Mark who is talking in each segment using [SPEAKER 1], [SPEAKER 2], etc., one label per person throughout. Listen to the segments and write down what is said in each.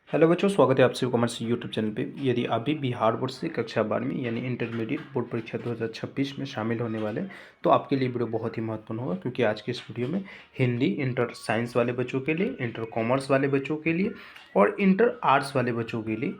[SPEAKER 1] Hello बच्चों, स्वागत है आप सभी कॉमर्स यूट्यूब चैनल पे। यदि आप भी बिहार बोर्ड से कक्षा 12वीं यानी इंटरमीडिएट बोर्ड परीक्षा 2026 में शामिल होने वाले हैं तो आपके लिए वीडियो बहुत ही महत्वपूर्ण होगा, क्योंकि आज की इस वीडियो में हिंदी इंटर साइंस वाले बच्चों के लिए, इंटर कॉमर्स वाले बच्चों के लिए और इंटर आर्ट्स वाले बच्चों के लिए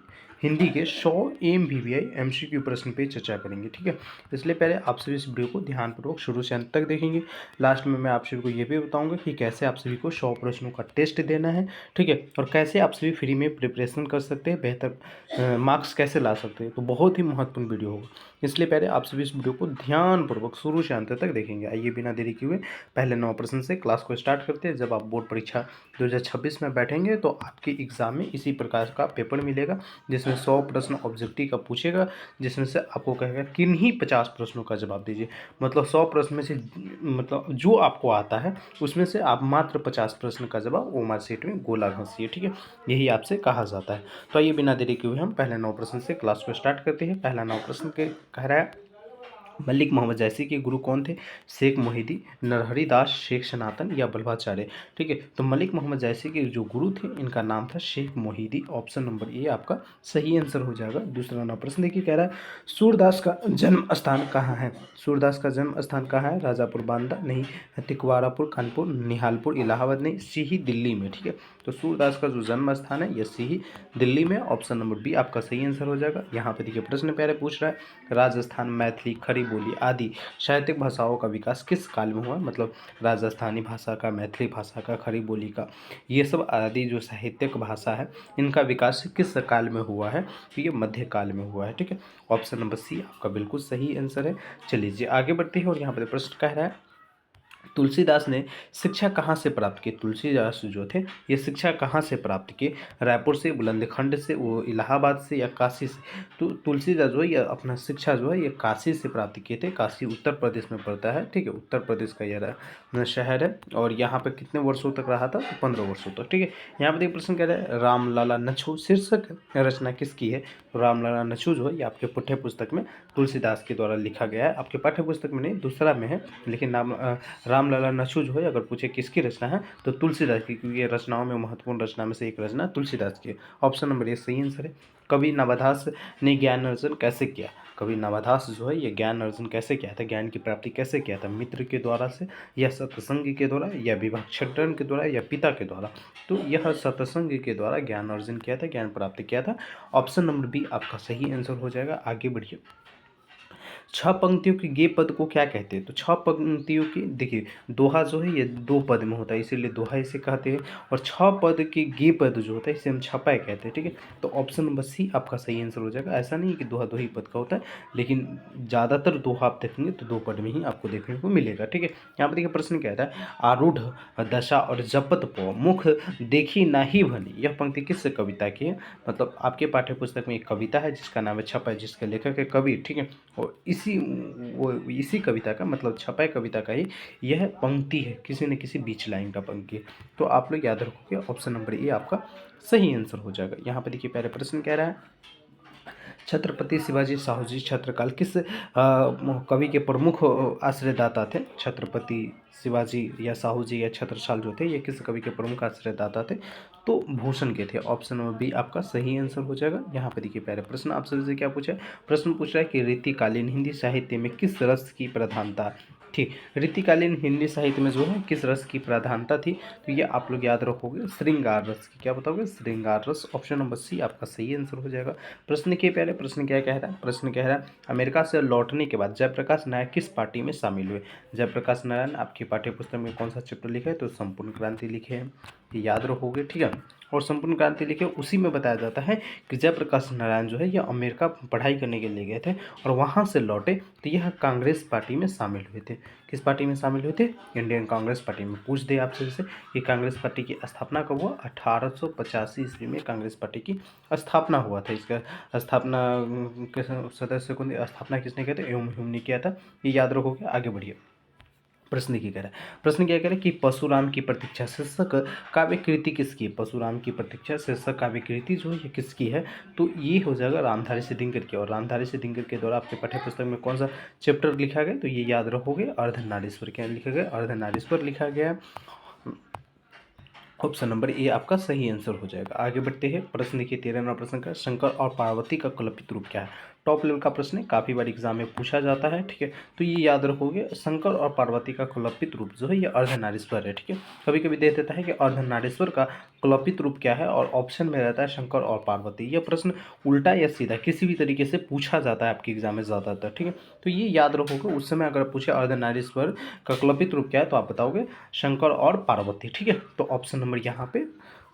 [SPEAKER 1] हिंदी के 100 MVVI MCQ प्रश्न पे चर्चा करेंगे। ठीक है, इसलिए पहले आप सभी इस वीडियो को ध्यानपूर्वक शुरू से अंत तक देखेंगे। लास्ट में मैं आप सभी को ये भी बताऊंगा कि कैसे आप सभी को 100 प्रश्नों का टेस्ट देना है। ठीक है, और कैसे आप सभी फ्री में प्रिपरेशन कर सकते हैं, बेहतर मार्क्स कैसे ला सकते हैं। तो बहुत ही महत्वपूर्ण वीडियो होगा, इसलिए पहले आप सभी इस वीडियो को ध्यानपूर्वक शुरू से अंत तक देखेंगे। आइए बिना देरी किए हुए पहले 9 प्रश्न से क्लास को स्टार्ट करते हैं। जब आप बोर्ड परीक्षा 2026 में बैठेंगे तो आपके एग्जाम में इसी प्रकार का पेपर मिलेगा, जिसमें 100 प्रश्न ऑब्जेक्टिव का पूछेगा, जिसमें से आपको कहेगा किन्हीं 50 प्रश्नों का जवाब दीजिए। मतलब 100 प्रश्न में से मतलब जो आपको आता है उसमें से आप मात्र 50 प्रश्न का जवाब वो मार्कशीट में गोला घसीए। ठीक है, यही आपसे कहा जाता है। तो आइए बिना देरी किए हुए हम पहले 9 प्रश्न से क्लास को स्टार्ट करते हैं। पहला 9 प्रश्न के कह रहा है, मलिक मोहम्मद जैसी के गुरु कौन थे? शेख मोहिदी, नरहरि दास, शेख सनातन या बल्लभाचार्य। ठीक है, तो मलिक मोहम्मद जैसी के जो गुरु थे इनका नाम था Sheikh Mohidi. Option number A आपका सही आंसर हो जाएगा। दूसरा 9 प्रश्न देखिए, कह रहा है सूरदास का जन्म स्थान कहाँ है? सूरदास का जन्म स्थान कहाँ है? राजापुर बांदा नहीं, तिकवारापुर कानपुर, निहालपुर इलाहाबाद नहीं, सीही दिल्ली में। ठीक है, तो सूरदास का जो जन्म स्थान है यह सीही दिल्ली में। ऑप्शन नंबर बी आपका सही आंसर हो जाएगा। यहाँ पे देखिए प्रश्न प्यारे पूछ रहा है, राजस्थान मैथिली खड़ी बोली आदि साहित्यिक भाषाओं का विकास किस काल में हुआ? मतलब राजस्थानी भाषा का, मैथिली भाषा का, खड़ी बोली का, ये सब आदि जो साहित्यिक भाषा है इनका विकास किस काल में हुआ है? तो ये मध्य काल में हुआ है। ठीक है, ऑप्शन नंबर सी आपका बिल्कुल सही आंसर है। चलिए जी आगे बढ़ते हैं, और यहाँ पर प्रश्न कह रहा है, तुलसीदास ने शिक्षा कहाँ से प्राप्त की? तुलसीदास जो थे ये शिक्षा कहाँ से प्राप्त की? रायपुर से, बुलंदखंड से, वो इलाहाबाद से या काशी से? तो तुलसीदास जो है ये अपना शिक्षा जो है ये काशी से प्राप्त किए थे। काशी उत्तर प्रदेश में पड़ता है। ठीक है, उत्तर प्रदेश का यह शहर है, और यहाँ पे कितने वर्षों तक रहा था? तो 15 वर्षों तक। ठीक है, यहाँ पर एक प्रश्न कह रहा है, रामलाला नछू शीर्षक रचना किसकी है? रामलाला नछू जो है ये आपके पाठ्य पुस्तक में तुलसीदास के द्वारा लिखा गया है। आपके पाठ्य पुस्तक में नहीं, दूसरा में है, लेकिन नाम रामलाला नछू जो है अगर पूछे किसकी रचना है तो तुलसीदास की, क्योंकि ये रचनाओं में महत्वपूर्ण रचना में से एक रचना तुलसीदास की है। ऑप्शन नंबर ए सही आंसर है। कवि नवाधास ने ज्ञान अर्जन कैसे किया? कवि नवाधास जो है ये ज्ञान अर्जन कैसे किया था, ज्ञान की प्राप्ति कैसे किया था? मित्र के द्वारा से, या सत्संग के द्वारा, या विभाक्षण के द्वारा, या पिता के द्वारा? तो यह सत्संग के द्वारा ज्ञान अर्जन किया था, ज्ञान प्राप्त किया था। ऑप्शन नंबर बी आपका सही आंसर हो जाएगा। आगे बढ़िए, 6 पंक्तियों के गे पद को क्या कहते हैं? तो 6 पंक्तियों की देखिए, दोहा जो है ये 2 पद में होता है, इसीलिए दोहा इसे कहते हैं। और 6 पद के गे पद जो होता है इसे हम छपाई कहते हैं। ठीक है, तो ऑप्शन नंबर सी आपका सही आंसर हो जाएगा। ऐसा नहीं है कि दोहा 2 ही पद का होता है, लेकिन ज़्यादातर दोहा आप देखेंगे तो 2 पद में ही आपको देखने को मिलेगा। ठीक है, यहाँ पर देखिए प्रश्न क्या था, आरूढ़ दशा और जपत पौ मुख देखी नाही भनी, यह पंक्ति किस कविता की है? मतलब आपके पाठ्य पुस्तक में एक कविता है जिसका नाम है छपा, जिसके लेखक है कबीर। ठीक है, और इसी कविता का मतलब छपाई कविता का ही यह पंक्ति है, किसी न किसी बीच लाइन का पंक्ति है। तो आप लोग याद रखोगे, ऑप्शन नंबर ए आपका सही आंसर हो जाएगा। यहाँ पे देखिए पहले प्रश्न कह रहा है, छत्रपति शिवाजी साहू जी छत्रकाल किस कवि के प्रमुख आश्रयदाता थे? छत्रपति शिवाजी या साहू जी या छत्रसाल जो थे ये किस कवि के प्रमुख आश्रयदाता थे? तो भूषण के थे। ऑप्शन नंबर बी आपका सही आंसर हो जाएगा। यहाँ पे देखिए पहले प्रश्न आपसे से क्या पूछा है, प्रश्न पूछ रहा है कि रीतिकालीन हिंदी साहित्य में किस रस की प्रधानता थी? रीतिकालीन हिंदी साहित्य में जो है किस रस की प्रधानता थी? तो ये आप लोग याद रखोगे, श्रृंगार रस की। क्या बताओगे? श्रृंगार रस। ऑप्शन नंबर सी आपका सही आंसर हो जाएगा। प्रश्न के पहले प्रश्न क्या कह रहा है? प्रश्न कह रहा है, अमेरिका से लौटने के बाद जयप्रकाश नारायण किस पार्टी में शामिल हुए? जयप्रकाश नारायण आपकी पाठ्य पुस्तक में कौन सा चैप्टर लिखा है? तो संपूर्ण क्रांति लिखे हैं, ये याद रखोगे। ठीक है, और संपूर्ण क्रांति लिखे उसी में बताया जाता है कि जयप्रकाश नारायण जो है ये अमेरिका पढ़ाई करने के लिए गए थे और वहाँ से लौटे तो यह कांग्रेस पार्टी में शामिल हुए थे। किस पार्टी में शामिल हुए थे? इंडियन कांग्रेस पार्टी में। पूछ दे आपसे जैसे कि कांग्रेस पार्टी की स्थापना कब हुआ? 1885 ईस्वी में कांग्रेस पार्टी की स्थापना हुआ था। इसका स्थापना के सदस्य को स्थापना किसने किया था? एवं ने किया था, ये याद रखोगे। आगे बढ़िए, प्रश्न की कह रहा है, प्रश्न क्या कह रहा है कि परशुराम की प्रतीक्षा शीर्षक काव्य कृति किसकी है? परशुराम की प्रतीक्षा शीर्षक काव्य कृति जो है ये किसकी है? तो ये हो जाएगा रामधारी सिद्धिंकर की। और रामधारी सिद्धिंकर के द्वारा आपके पाठ्य पुस्तक में कौन सा चैप्टर लिखा गया? तो ये याद रखोगे, अर्धनारीश्वर। क्या लिखा गया? अर्धनारीश्वर लिखा गया। ऑप्शन नंबर ए आपका सही आंसर हो जाएगा। आगे बढ़ते हैं, प्रश्न देखिए 13वां प्रश्न का, शंकर और पार्वती का कल्पित रूप क्या है। टॉप लेवल का प्रश्न है, काफ़ी बार एग्जाम में पूछा जाता है, ठीक है। तो ये याद रखोगे, शंकर और पार्वती का कल्पित रूप जो है ये अर्धनारीश्वर है, ठीक है। कभी कभी दे देता है कि अर्धनारीश्वर का कल्पित रूप क्या है, और ऑप्शन में रहता है शंकर और पार्वती। यह प्रश्न उल्टा या सीधा किसी भी तरीके से पूछा जाता है आपके एग्जाम में ज़्यादातर, ठीक है। तो ये याद रखोगे, उस समय अगर पूछे अर्धनारीश्वर का कल्पित रूप क्या है तो आप बताओगे शंकर और पार्वती, ठीक है। तो ऑप्शन नंबर यहाँ पे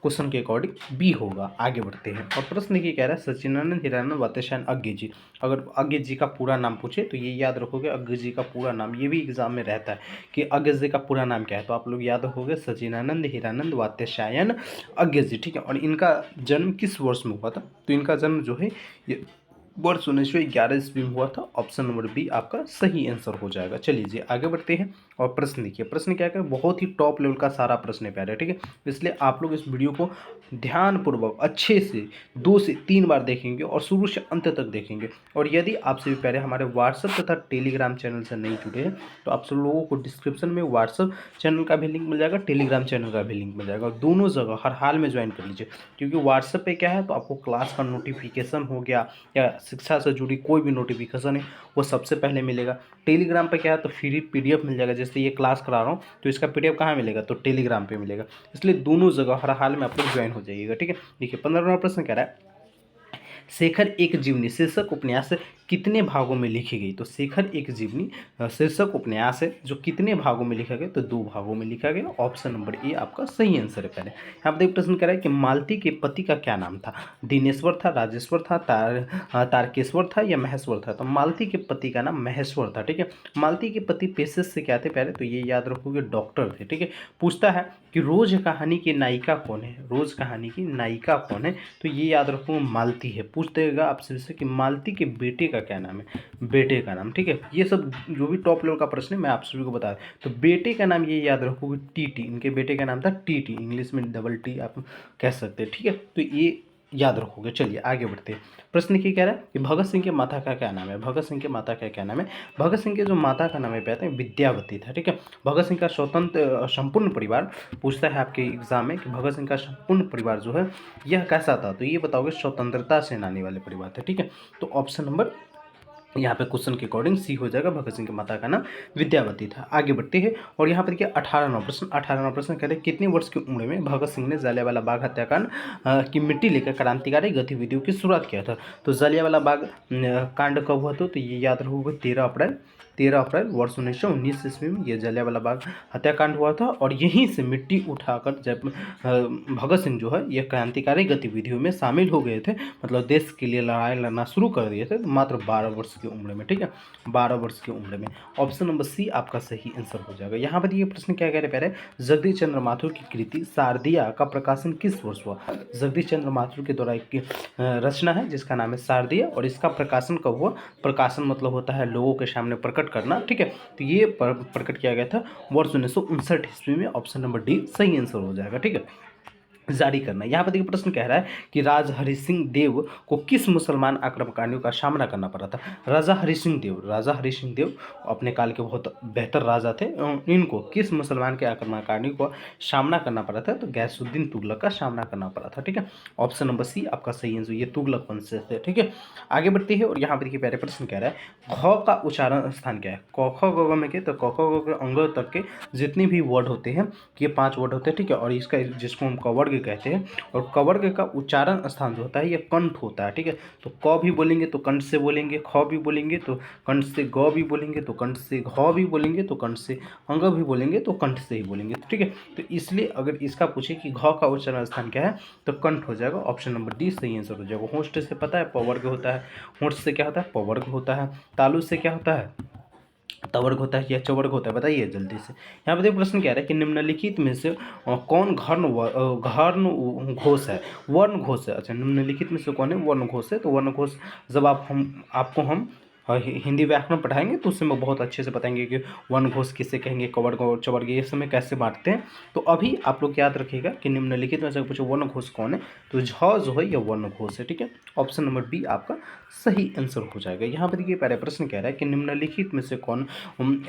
[SPEAKER 1] क्वेश्चन के अकॉर्डिंग बी होगा। आगे बढ़ते हैं, और प्रश्न देखिए कह रहा है सच्चिदानंद हीरानंद वात्स्यायन अज्ञे जी। अगर अज्ञे जी का पूरा नाम पूछे तो ये याद रखोगे अज्ञे जी का पूरा नाम, ये भी एग्जाम में रहता है कि अज्ञे जी का पूरा नाम क्या है, तो आप लोग याद रखोगे सच्चिदानंद हीरानंद वात्स्यायन अज्ञे जी, ठीक है। और इनका जन्म किस वर्ष में हुआ था, तो इनका जन्म जो है ये वर्ष 1911 ईस्वी में हुआ था। ऑप्शन नंबर बी आपका सही आंसर हो जाएगा। चलिए जी आगे बढ़ते हैं, और प्रश्न देखिए, प्रश्न क्या है, बहुत ही टॉप लेवल का सारा प्रश्न है प्यारे, ठीक है। इसलिए आप लोग इस वीडियो को ध्यानपूर्वक अच्छे से 2 से 3 बार देखेंगे और शुरू से अंत तक देखेंगे। और यदि आपसे भी पहले हमारे व्हाट्सएप तथा टेलीग्राम चैनल से नहीं जुड़े हैं तो आप सब लोगों को डिस्क्रिप्शन में व्हाट्सएप चैनल का भी लिंक मिल जाएगा, टेलीग्राम चैनल का भी लिंक मिल जाएगा, और दोनों जगह हर हाल में ज्वाइन कर लीजिए। क्योंकि व्हाट्सएप पे क्या है, तो आपको क्लास का नोटिफिकेशन हो गया या शिक्षा से जुड़ी कोई भी नोटिफिकेशन है वो सबसे पहले मिलेगा। टेलीग्राम पे क्या है, तो फ्री पीडीएफ मिल जाएगा। जैसे ये क्लास करा रहा हूँ तो इसका पीडीएफ कहाँ मिलेगा, तो टेलीग्राम पे मिलेगा। इसलिए दोनों जगह हर हाल में आप लोग ज्वाइन हो जाइएगा, ठीक है। देखिए 15वां प्रश्न कह रहा है, शेखर एक जीवनी शीर्षक उपन्यास कितने भागों में लिखी गई। तो शेखर एक जीवनी शीर्षक उपन्यास है जो कितने भागों में लिखा गया, तो 2 भागों में लिखा गया। ऑप्शन नंबर ए आपका सही आंसर है। पहले यहाँ पर प्रश्न कह रहा है कि मालती के पति का क्या नाम था, दिनेश्वर था, राजेश्वर था, तारकेश्वर था या महेश्वर था। तो मालती के पति का नाम महेश्वर था, ठीक है। मालती के पति पेशे से क्या थे पहले, तो ये याद रखोगे डॉक्टर थे, ठीक है। पूछता है कि रोज कहानी की नायिका कौन है, रोज कहानी की नायिका कौन है, तो ये याद रखो मालती है। पूछ देगा आपसे कि मालती के बेटे का क्या नाम है, बेटे का नाम, ठीक है। ये सब जो भी टॉप लेवल का प्रश्न है मैं आप सभी को बता दूं, तो बेटे का नाम ये याद रखोगे टीटी, इनके बेटे का नाम था टीटी, इंग्लिश में डबल टी आप कह सकते हैं, ठीक है। तो ये याद रखोगे। चलिए आगे बढ़ते हैं, प्रश्न क्या कह रहा है कि भगत सिंह के माता का क्या नाम है, भगत सिंह के माता का क्या नाम है। भगत सिंह के जो माता का नाम है कहते हैं विद्यावती था, ठीक है। भगत सिंह का स्वतंत्र संपूर्ण परिवार पूछता है आपके एग्जाम में कि भगत सिंह का संपूर्ण परिवार जो है यह कैसा था, तो ये बताओगे स्वतंत्रता सेनानी वाले परिवार थे, ठीक है। तो ऑप्शन नंबर यहाँ पे क्वेश्चन के अकॉर्डिंग सी हो जाएगा, भगत सिंह की माता का नाम विद्यावती था। आगे बढ़ते हैं, और यहाँ पर देखिए 18वां प्रश्न कहते हैं कितने वर्ष की उम्र में भगत सिंह ने जलियांवाला बाग हत्याकांड की मिट्टी लेकर क्रांतिकारी गतिविधियों की शुरुआत किया था। तो जलियांवाला बाग कांड कब हुआ था, तो ये याद रखोगे 13 अप्रैल वर्ष 1919 ईस्वी में ये जलियांवाला बाग हत्याकांड हुआ था। और यहीं से मिट्टी उठाकर जब भगत सिंह जो है ये क्रांतिकारी गतिविधियों में शामिल हो गए थे, मतलब देश के लिए लड़ाई लड़ना शुरू कर दिए थे, तो मात्र 12 वर्ष की उम्र में, ठीक है, 12 वर्ष की उम्र में। ऑप्शन नंबर सी आपका सही आंसर हो जाएगा। यहाँ पर ये प्रश्न क्या कह रहे पहले, जगदीश चंद्र माथुर की कृति शारदिया का प्रकाशन किस वर्ष हुआ। जगदीश चंद्र माथुर के द्वारा एक रचना है जिसका नाम है शारदिया, और इसका प्रकाशन कब हुआ, प्रकाशन मतलब होता है लोगों के सामने प्रकट करना, ठीक है। तो ये प्रकट किया गया था वर्ष 1959 ईस्वी में। ऑप्शन नंबर डी सही आंसर हो जाएगा, ठीक है। जारी करना। यहाँ पर देखिए प्रश्न कह रहा है कि राजा हरि सिंह देव को किस मुसलमान आक्रमणकारियों का सामना करना पड़ा था। राजा हरि सिंह देव अपने काल के बहुत बेहतर राजा थे, इनको किस मुसलमान के आक्रमणकारियों को सामना करना पड़ा था, तो गैसुद्दीन तुगलक का सामना करना पड़ा था, ठीक है। ऑप्शन नंबर सी आपका सही आंसर, ये तुगलक वंश से थे, ठीक है। आगे बढ़ते हैं, और यहाँ पर देखिए पहले प्रश्न कह रहा है घ का उच्चारण स्थान क्या है। क ख ग घ में के, तो क ख ग घ अंग तक के जितने भी वर्ड होते हैं, ये 5 वर्ड होते हैं, ठीक है। और इसका जिसको हम कवर्ग कहते हैं, और कवर्ग का उच्चारण स्थान जो होता है ये कंठ होता है, ठीक है। तो क भी बोलेंगे तो कंठ से बोलेंगे, ख भी बोलेंगे तो कंठ से, ग भी बोलेंगे तो कंठ से, घ भी बोलेंगे तो कंठ से, अंग भी बोलेंगे तो कंठ से ही बोलेंगे, ठीक है। तो इसलिए अगर इसका पूछे कि घ का उच्चारण स्थान क्या है, तो कंठ हो जाएगा। ऑप्शन नंबर डी सही आंसर हो जाएगा। होंठ से पता है पवर्ग होता है, होंठ से क्या होता है, पवर्ग होता है। तालु से क्या होता है, तवर्ग होता है या चवर्ग होता है, बताइए जल्दी से। यहाँ पे देखो प्रश्न क्या है कि निम्नलिखित में से कौन घर्ण घोष है, वर्ण घोष है। अच्छा, निम्नलिखित में से कौन है वर्ण घोष है, तो वर्ण घोष जब आपको हम हिंदी व्याकरण पढ़ाएंगे तो उसमें बहुत अच्छे से बताएंगे कि वन घोष किसे कहेंगे, कवर घोष, चवर्ग, ये समय कैसे बांटते हैं। तो अभी आप लोग याद रखिएगा कि निम्नलिखित में से पूछो वन घोष कौन है, तो झ जो है यह वन घोष है। ठीक है, ऑप्शन नंबर बी आपका सही आंसर हो जाएगा। यहाँ पर देखिए पहले प्रश्न कह रहा है कि निम्नलिखित में से कौन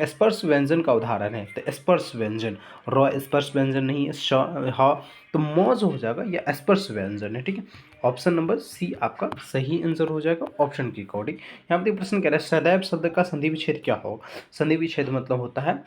[SPEAKER 1] स्पर्श व्यंजन का उदाहरण है। तो स्पर्श व्यंजन, र स्पर्श व्यंजन नहीं है, श, ह, तो म जो हो जाएगा यह स्पर्श व्यंजन है। ठीक है, ऑप्शन नंबर सी आपका सही आंसर हो जाएगा ऑप्शन के अकॉर्डिंग। यहाँ पे प्रश्न कह रहा है सदैव शब्द का संधि विच्छेद क्या होगा। संधि विच्छेद मतलब होता है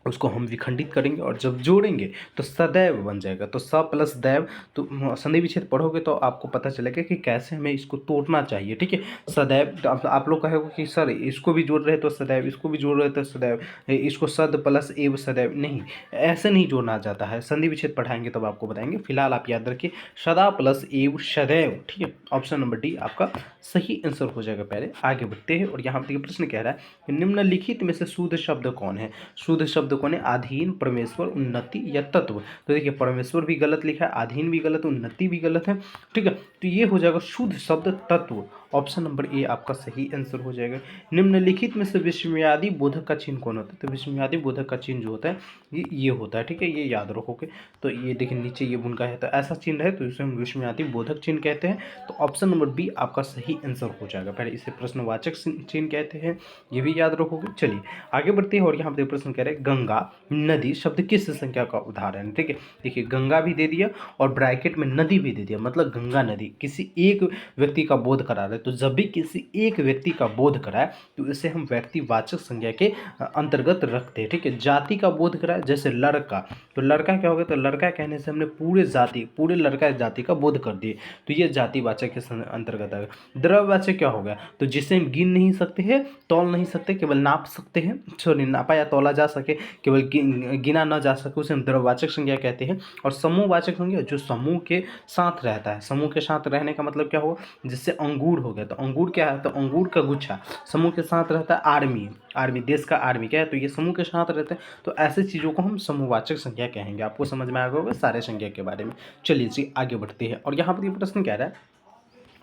[SPEAKER 1] उसको हम विखंडित करेंगे और जब जोड़ेंगे तो सदैव बन जाएगा। तो स प्लस दैव, तो संधि विच्छेद पढ़ोगे तो आपको पता चलेगा कि कैसे हमें इसको तोड़ना चाहिए। ठीक है, सदैव, तो आप लोग कहोगे कि सर इसको भी जोड़ रहे तो सदैव, इसको भी जोड़ रहे तो सदैव, इसको सद प्लस एव सदैव, नहीं, ऐसे नहीं जोड़ना जाता है। संधि विच्छेद पढ़ाएंगे तब आपको बताएंगे। फिलहाल आप याद रखिए सदा प्लस एव सदैव। ठीक है, ऑप्शन नंबर डी आपका सही आंसर हो जाएगा। पहले आगे बढ़ते हैं और यहाँ पर प्रश्न कह रहा है कि निम्नलिखित में से शुद्ध शब्द कौन है। शुद्ध शब्द कौन है, अधीन, परमेश्वर, उन्नति या तत्व। तो देखिए परमेश्वर भी गलत लिखा है, अधीन भी गलत, उन्नति भी गलत है। ठीक है, तो ये हो जाएगा शुद्ध शब्द तत्व। ऑप्शन नंबर ए आपका सही आंसर हो जाएगा। निम्नलिखित में से विस्मयादि बोधक का चिन्ह कौन होता है। तो विस्मयादि बोधक का चिन्ह जो होता है ये होता है। ठीक है, ये याद रखोगे। तो ये देखिए नीचे ये बुनका है, तो ऐसा चिन्ह है तो इसे हम विस्मयादि बोधक चिन्ह कहते हैं। तो ऑप्शन नंबर बी आपका सही आंसर हो जाएगा। पहले इसे प्रश्नवाचक चिन्ह कहते हैं, ये भी याद रखोगे। चलिए आगे बढ़ते हैं और यहाँ पे प्रश्न कह रहे हैं गंगा नदी शब्द किस संख्या का उदाहरण है। ठीक है, देखिए गंगा भी दे दिया और ब्रैकेट में नदी भी दे दिया, मतलब गंगा नदी किसी एक व्यक्ति का बोध करा रहे। तो जब भी किसी एक व्यक्ति का बोध कराए तो इसे हम व्यक्तिवाचक संज्ञा के अंतर्गत रखते हैं। ठीक है, जाति का बोध कराए जैसे लड़का, तो लड़का क्या होगा, तो लड़का कहने से हमने पूरे जाति, पूरे लड़का जाति का बोध कर दिए, तो ये जातिवाचक के अंतर्गत आएगा। द्रव्यवाचक क्या होगा, तो जिसे हम गिन नहीं सकते हैं, तौल नहीं सकते, केवल नाप सकते हैं, सॉरी नापा या तौला जा सके, केवल गिना न जा सके, उसे हम द्रव्यवाचक संज्ञा कहते हैं। और समूहवाचक संज्ञा जो समूह के साथ रहता है। समूह के साथ रहने का मतलब क्या होगा, जिससे अंगूर हो गया, तो अंगूर क्या है, तो अंगूर का गुच्छा समूह के साथ रहता है। आर्मी, आर्मी देश का आर्मी क्या है, तो ये समूह के साथ रहते हैं। तो ऐसी चीज़ों को हम समूहवाचक संज्ञा कहेंगे। आपको समझ में आ गया होगा सारे संज्ञा के बारे में। चलिए जी आगे बढ़ते हैं और यहाँ पर ये प्रश्न क्या रहा है,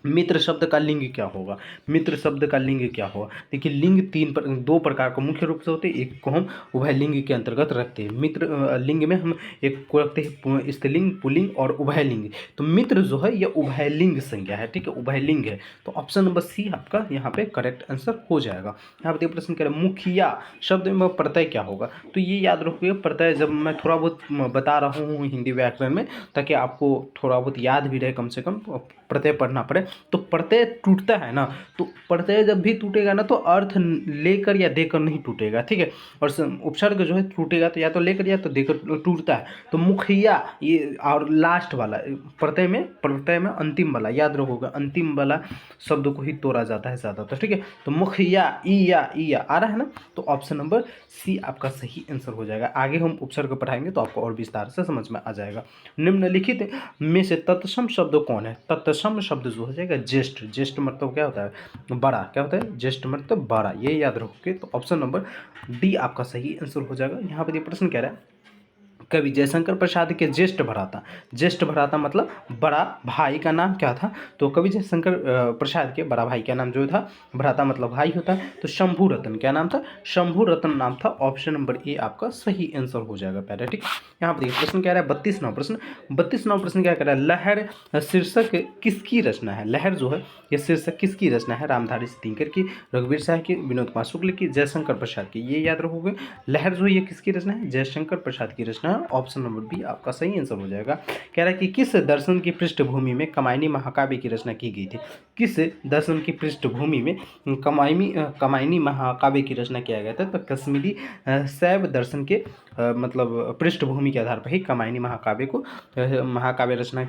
[SPEAKER 1] मित्र शब्द का लिंग क्या होगा। मित्र शब्द का लिंग क्या होगा, देखिए लिंग दो प्रकार का मुख्य रूप से होते हैं। एक को हम उभय लिंग के अंतर्गत रखते हैं। मित्र लिंग में हम एक को रखते हैं स्त्रीलिंग, पुल्लिंग और उभय लिंग। तो मित्र जो है यह उभय लिंग संज्ञा है। ठीक है, उभय लिंग है। तो ऑप्शन नंबर सी आपका यहाँ पे करेक्ट आंसर हो जाएगा। यहाँ पे प्रश्न करें मुखिया शब्द में प्रत्यय क्या होगा। तो ये याद रखिए प्रत्यय जब मैं थोड़ा बहुत बता रहा हूँ हिंदी व्याकरण में, ताकि आपको थोड़ा बहुत याद भी रहे, कम से कम प्रत्यय पढ़ना पड़े। तो प्रत्यय टूटता है ना, तो प्रत्यय जब भी टूटेगा ना तो अर्थ लेकर या देकर नहीं टूटेगा। ठीक है, और उपसर्ग जो है टूटेगा तो या तो लेकर या तो देकर टूटता है। तो मुखिया ये और लास्ट वाला प्रत्यय में अंतिम वाला याद रखोगे, अंतिम वाला शब्द को ही तोड़ा जाता है ज़्यादातर। ठीक है, तो मुखिया ई या आ रहा है ना, तो ऑप्शन नंबर सी आपका सही आंसर हो जाएगा। आगे हम उपसर्ग पढ़ाएंगे तो आपको और विस्तार से समझ में आ जाएगा। निम्नलिखित में से तत्सम शब्द कौन है। तत्सम शब्द जो हो जाएगा ज्येष्ठ। ज्येष्ठ मतलब क्या होता है, बड़ा। क्या होता है, ज्येष्ठ मतलब बड़ा, ये याद रखोगे। तो ऑप्शन नंबर डी आपका सही आंसर हो जाएगा। यहाँ पर ये प्रश्न कह रहा है कवि जयशंकर प्रसाद के ज्येष्ठ भ्राता। ज्येष्ठ भ्राता मतलब बड़ा भाई का नाम क्या था, तो कवि जयशंकर प्रसाद के बड़ा भाई का नाम जो था, भ्राता मतलब भाई होता है, तो शंभू रतन क्या नाम था, शंभू रतन नाम था। ऑप्शन नंबर ए आपका सही आंसर हो जाएगा पहले। ठीक, यहाँ पर प्रश्न कह रहा है 32वां प्रश्न क्या कह रहा है, लहर शीर्षक किसकी रचना है। लहर जो है ये शीर्षक किसकी रचना है, रामधारी सिंह की, रघुवीर शाह की, विनोद कुमार शुक्ल की, जयशंकर प्रसाद की। ये याद रखोगे, लहर जो ये किसकी रचना है, जयशंकर प्रसाद की रचना। ऑप्शन नंबर बी आपका सही आंसर हो जाएगा। कह रहा है कि किस दर्शन की पृष्ठभूमि में कामायनी महाकाव्य की रचना की गई थी। किस दर्शन की पृष्ठभूमि में कामायनी महाकाव्य की रचना किया गया था, तो कश्मीरी शैव दर्शन के मतलब पृष्ठभूमि के आधार पर ही कामायनी महाकाव्य रचना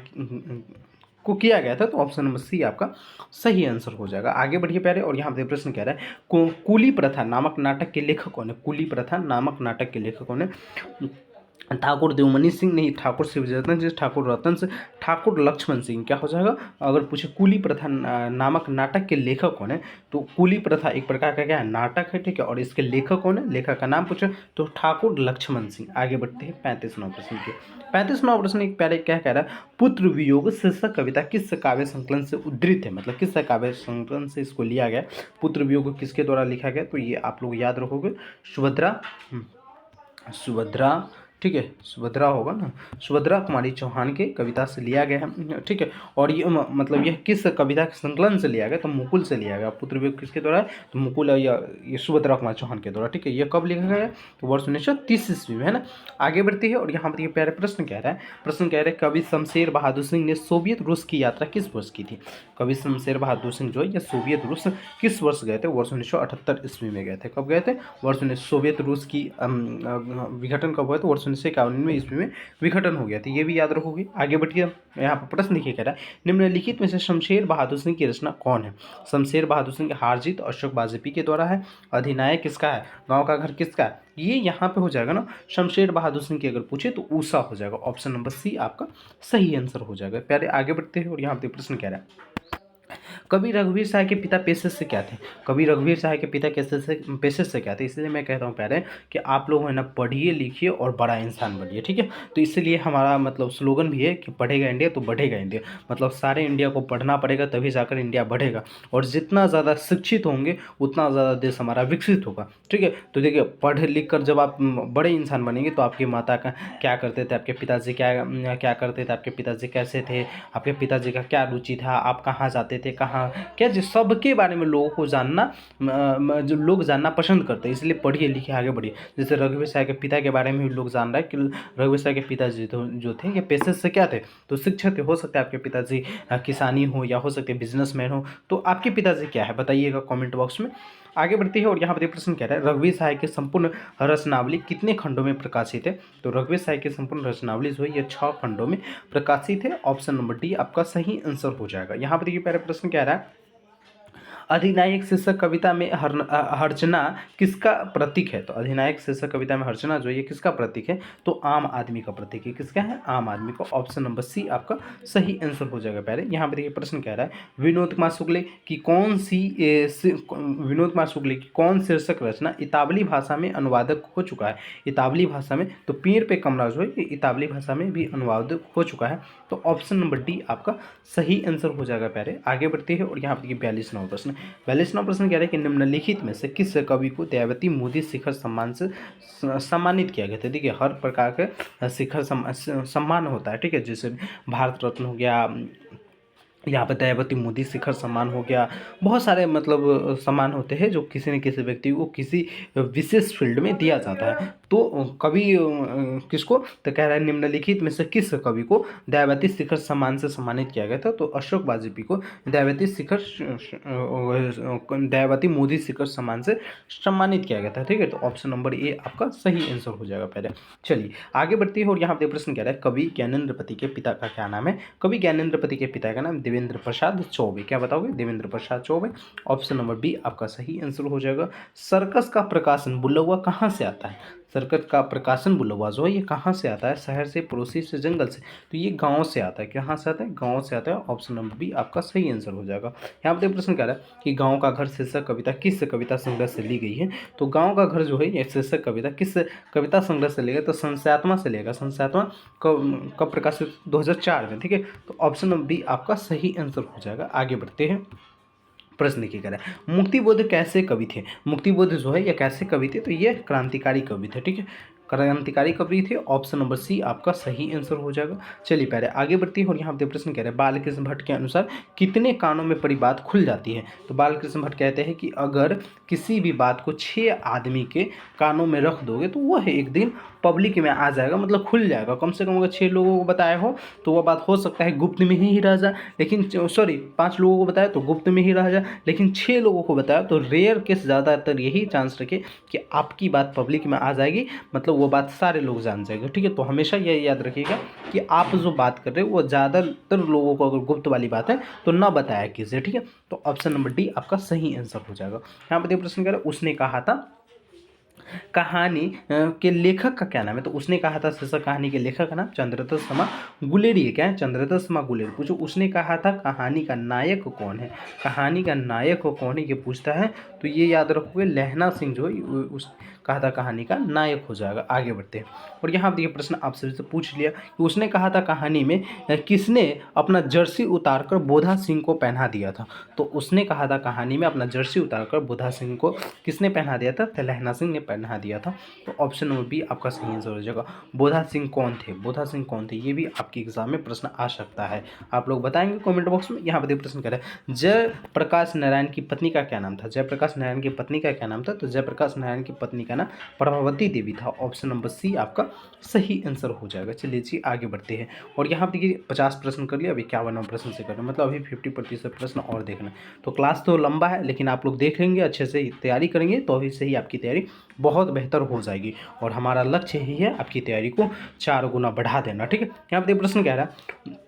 [SPEAKER 1] को किया गया था। तो ऑप्शन नंबर सी आपका सही आंसर हो जाएगा। आगे बढ़िए प्यारे और यहाँ पे प्रश्न कह रहा है कूली प्रथा नामक नाटक के लेखक कौन है। कूली प्रथा नामक नाटक के लेखक कौन है, ठाकुर देवमणि सिंह नहीं, ठाकुर शिवरतन सिंह, ठाकुर रतन सिंह, ठाकुर लक्ष्मण सिंह। क्या हो जाएगा? अगर पूछे कूली प्रथा नामक नाटक के लेखक कौन है, तो कूली प्रथा एक प्रकार का क्या है? नाटक है, ठीक है। और इसके लेखक कौन है? लेखक का नाम पूछे तो ठाकुर लक्ष्मण सिंह। आगे बढ़ते हैं 35वां प्रश्न के। 35वां प्रश्न एक प्यारे क्या कह रहा है? पुत्र वियोग शीर्षक कविता किस काव्य संकलन से उद्धृत है, मतलब किस काव्य संकलन से इसको लिया गया? पुत्र वियोग किसके द्वारा लिखा गया? तो ये आप लोग याद रखोगे, सुभद्रा, सुभद्रा, ठीक है, सुभद्रा होगा ना, सुभद्रा कुमारी चौहान के कविता से लिया गया है, ठीक है। और ये मतलब यह किस कविता के संकलन से लिया गया? तो मुकुल से लिया गया। पुत्र वियोग किसके द्वारा है? तो मुकुल या ये सुभद्रा कुमारी चौहान के द्वारा, ठीक है। ये कब लिखा गया है? तो वर्ष 1930 ईस्वी में, है ना। आगे बढ़ती है और यहाँ पर ये प्यारे प्रश्न कह रहा है, प्रश्न कह रहे हैं कवि शमशेर बहादुर सिंह ने सोवियत रूस की यात्रा किस वर्ष की थी? कवि शमशेर बहादुर सिंह जो है ये सोवियत रूस किस वर्ष गए थे? वर्ष 1978 ईस्वी में गए थे। कब गए थे? वर्ष 19 सोवियत रूस की विघटन कब हुआ? तो वर्ष 1951 ईस्वी में विघटन हो गया था। ये भी याद रखोगे। आगे बढ़िए, यहाँ पर प्रश्न देखिए कह रहा है निम्नलिखित में से शमशेर बहादुर सिंह की रचना कौन है? शमशेर बहादुर सिंह की हार जीत अशोक वाजपेयी के द्वारा है। अधिनायक किसका है? गांव का घर किसका है? ये यहाँ पे हो जाएगा ना, शमशेर बहादुर सिंह की अगर पूछे तो ऊषा हो जाएगा। ऑप्शन नंबर सी आपका सही आंसर हो जाएगा। प्यारे आगे बढ़ते हैं और यहाँ पे प्रश्न कह रहा है कवि रघुवीर साय के पिता पेशे से क्या थे? कवि रघुवीर साय के पिता पेशे से क्या थे? इसलिए मैं कहता हूँ प्यारे कि आप लोग है ना पढ़िए लिखिए और बड़ा इंसान बनिए, ठीक है। तो इसलिए हमारा मतलब स्लोगन भी है कि पढ़ेगा इंडिया तो बढ़ेगा इंडिया, मतलब सारे इंडिया को पढ़ना पड़ेगा तभी जाकर इंडिया बढ़ेगा। और जितना ज़्यादा शिक्षित होंगे उतना ज़्यादा देश हमारा विकसित होगा, ठीक है। तो देखिए पढ़ लिख कर जब आप बड़े इंसान बनेंगे तो आपकी माता का क्या करते थे, आपके पिताजी क्या करते थे, आपके पिताजी कैसे थे, आपके पिताजी का क्या रुचि था, आप कहाँ जाते थे, कहाँ क्या जी, सबके बारे में लोगों को जानना, जो लोग जानना पसंद करते हैं। इसलिए पढ़िए लिखिए आगे बढ़िए। जैसे रघुवीर साय के पिता के बारे में भी लोग जान रहे हैं कि रघुवीर साय के पिताजी जो थे ये पेशे से क्या थे? तो शिक्षक थे। हो सकता है आपके पिताजी किसानी हो या हो सकते बिजनेसमैन हो। तो आपके पिताजी क्या है बताइएगा कमेंट बॉक्स में। आगे बढ़ती है और यहाँ पर प्रश्न कह रहा है रघुवीर साय के संपूर्ण रचनावली कितने खंडों में प्रकाशित है? तो रघुवीर साय के संपूर्ण रचनावली जो है ये 6 खंडों में प्रकाशित है। ऑप्शन नंबर डी आपका सही आंसर हो जाएगा। यहाँ पर देखिए पहले प्रश्न कह रहा है अधिनायक शीर्षक कविता में हर्जना किसका प्रतीक है? तो अधिनायक शीर्षक कविता में हर्जना जो ये किसका प्रतीक है? तो आम आदमी का प्रतीक है। किसका है? आम आदमी का। ऑप्शन नंबर सी आपका सही आंसर हो जाएगा। पहले यहाँ पर देखिए प्रश्न कह रहा है विनोद कुमार शुक्ल की कौन शीर्षक रचना इतावली भाषा में अनुवादक हो चुका है? इतावली भाषा में तो पेड़ पे कमरा जो है ये इतावली भाषा में भी अनुवादक हो चुका है। तो ऑप्शन नंबर डी आपका सही आंसर हो जाएगा। पहले आगे बढ़ते हैं और यहाँ पर 42वां प्रश्न 42वां प्रश्न कह रहे हैं कि निम्नलिखित में से किस कवि को दयावती मोदी शिखर सम्मान से सम्मानित किया गया था? देखिए हर प्रकार के शिखर सम्मान होता है, ठीक है। जैसे भारत रत्न हो गया, यहाँ पर दयावती मोदी शिखर सम्मान हो गया, बहुत सारे मतलब सम्मान होते हैं जो किसी न किसी व्यक्ति को किसी विशेष फील्ड में दिया जाता है। तो कवि किसको? तो कह रहा है निम्नलिखित में से किस कवि को दयावती शिखर सम्मान से सम्मानित किया गया था? तो अशोक वाजपेयी को दयावती मोदी शिखर सम्मान से सम्मानित किया गया था, ठीक है। तो ऑप्शन नंबर ए आपका सही आंसर हो जाएगा। पहले चलिए आगे बढ़ती है और यहाँ पे प्रश्न कह रहा है कवि ज्ञानेंद्रपति के पिता का क्या नाम है? कवि ज्ञानेंद्रपति के पिता का नाम देवेंद्र प्रसाद चौबे। क्या बताओगे? देवेंद्र प्रसाद चौबे। ऑप्शन नंबर बी आपका सही आंसर हो जाएगा। सर्कस का प्रकाशन बुलवा कहाँ से आता है? सर्कस का प्रकाशन बुलवा जो है ये कहाँ से आता है? शहर से, पड़ोसी से, जंगल से? तो ये गांव से आता है। कहाँ से आता है? गांव से आता है। ऑप्शन नंबर बी आपका सही आंसर हो जाएगा। यहाँ पर प्रश्न कह रहा है कि गाँव का घर शीर्षक कविता किस कविता संग्रह से ली गई है? तो गाँव का घर जो है ये शीर्षक कविता किस कविता संग्रह से लेगा? तो संस्यात्मा से लेगा। संस्यात्मा कब प्रकाशित? 2004 में, ठीक है। तो ऑप्शन नंबर बी आपका सही आंसर हो जाएगा। आगे बढ़ते हैं प्रश्न की करें मुक्तिबोध कैसे कवि थे? मुक्तिबोध जो है ये कैसे कवि थे? तो ये क्रांतिकारी कवि थे, ठीक है। क्रांतिकारी कवि थे। ऑप्शन नंबर सी आपका सही आंसर हो जाएगा। चलिए पहले आगे बढ़ती है और यहाँ पे प्रश्न कह रहे हैं बालकृष्ण भट्ट के अनुसार कितने कानों में पड़ी बात खुल जाती है? तो बालकृष्ण भट्ट कहते हैं कि अगर किसी भी बात को 6 आदमी के कानों में रख दोगे तो वह एक दिन पब्लिक में आ जाएगा, मतलब खुल जाएगा। कम से कम अगर 6 लोगों को बताया हो तो वह बात हो सकता है गुप्त में ही रह जाए, लेकिन 5 लोगों को बताया तो गुप्त में ही रह जाए, लेकिन 6 लोगों को बताया तो रेयर केस ज़्यादातर यही चांस रखे कि आपकी बात पब्लिक में आ जाएगी, मतलब वो बात सारे लोग जान जाएंगे, ठीक है। तो हमेशा ये याद रखिएगा कि आप जो बात कर रहे हो वो ज़्यादातर लोगों को अगर गुप्त वाली बात है तो ना बताया किसे, ठीक है। तो ऑप्शन नंबर डी आपका सही आंसर हो जाएगा। यहाँ पर प्रश्न कर उसने कहा था कहानी के लेखक का क्या नाम है? तो उसने कहा था शीर्षक कहानी के लेखक का नाम चंद्ररत्न शर्मा गुलेरी है। क्या है? चंद्ररत्न शर्मा गुलेरी। पूछो उसने कहा था कहानी का नायक कौन है? कहानी का नायक कौन है ये पूछता है, तो ये याद रखोगे लहना सिंह जो है उस कहा था कहानी का नायक हो जाएगा। आगे बढ़ते हैं और यहाँ देखिए प्रश्न आपसे से पूछ लिया कि उसने कहा था कहानी में किसने अपना जर्सी उतारकर बोधा सिंह को पहना दिया था? तो उसने कहा था कहानी में अपना जर्सी उतारकर बोधा सिंह को किसने पहना दिया था? तो लहना सिंह ने पहना दिया था। तो ऑप्शन नंबर बी आपका सही आंसर हो जाएगा। बोधा सिंह कौन थे? बोधा सिंह कौन थे? ये भी आपके एग्जाम में प्रश्न आ सकता है, आप लोग बताएंगे कमेंट बॉक्स में। यहाँ पर प्रश्न कर रहे हैं जयप्रकाश नारायण की पत्नी का क्या नाम था? जयप्रकाश नारायण की पत्नी का क्या नाम था? तो जयप्रकाश नारायण की पत्नी का नाम प्रभावती देवी था। ऑप्शन नंबर सी आपका सही आंसर हो जाएगा। चलिए जी आगे बढ़ते हैं और यहाँ पर देखिए 50 प्रश्न कर लिया, अभी 51 प्रश्न से करना, मतलब अभी 50% प्रश्न और देखना। तो क्लास तो लंबा है लेकिन आप लोग देख लेंगे, अच्छे से तैयारी करेंगे तो अभी से ही आपकी तैयारी बहुत बेहतर हो जाएगी और हमारा लक्ष्य यही है आपकी तैयारी को 4 गुना बढ़ा देना। ठीक है, यहाँ पर प्रश्न कह रहा है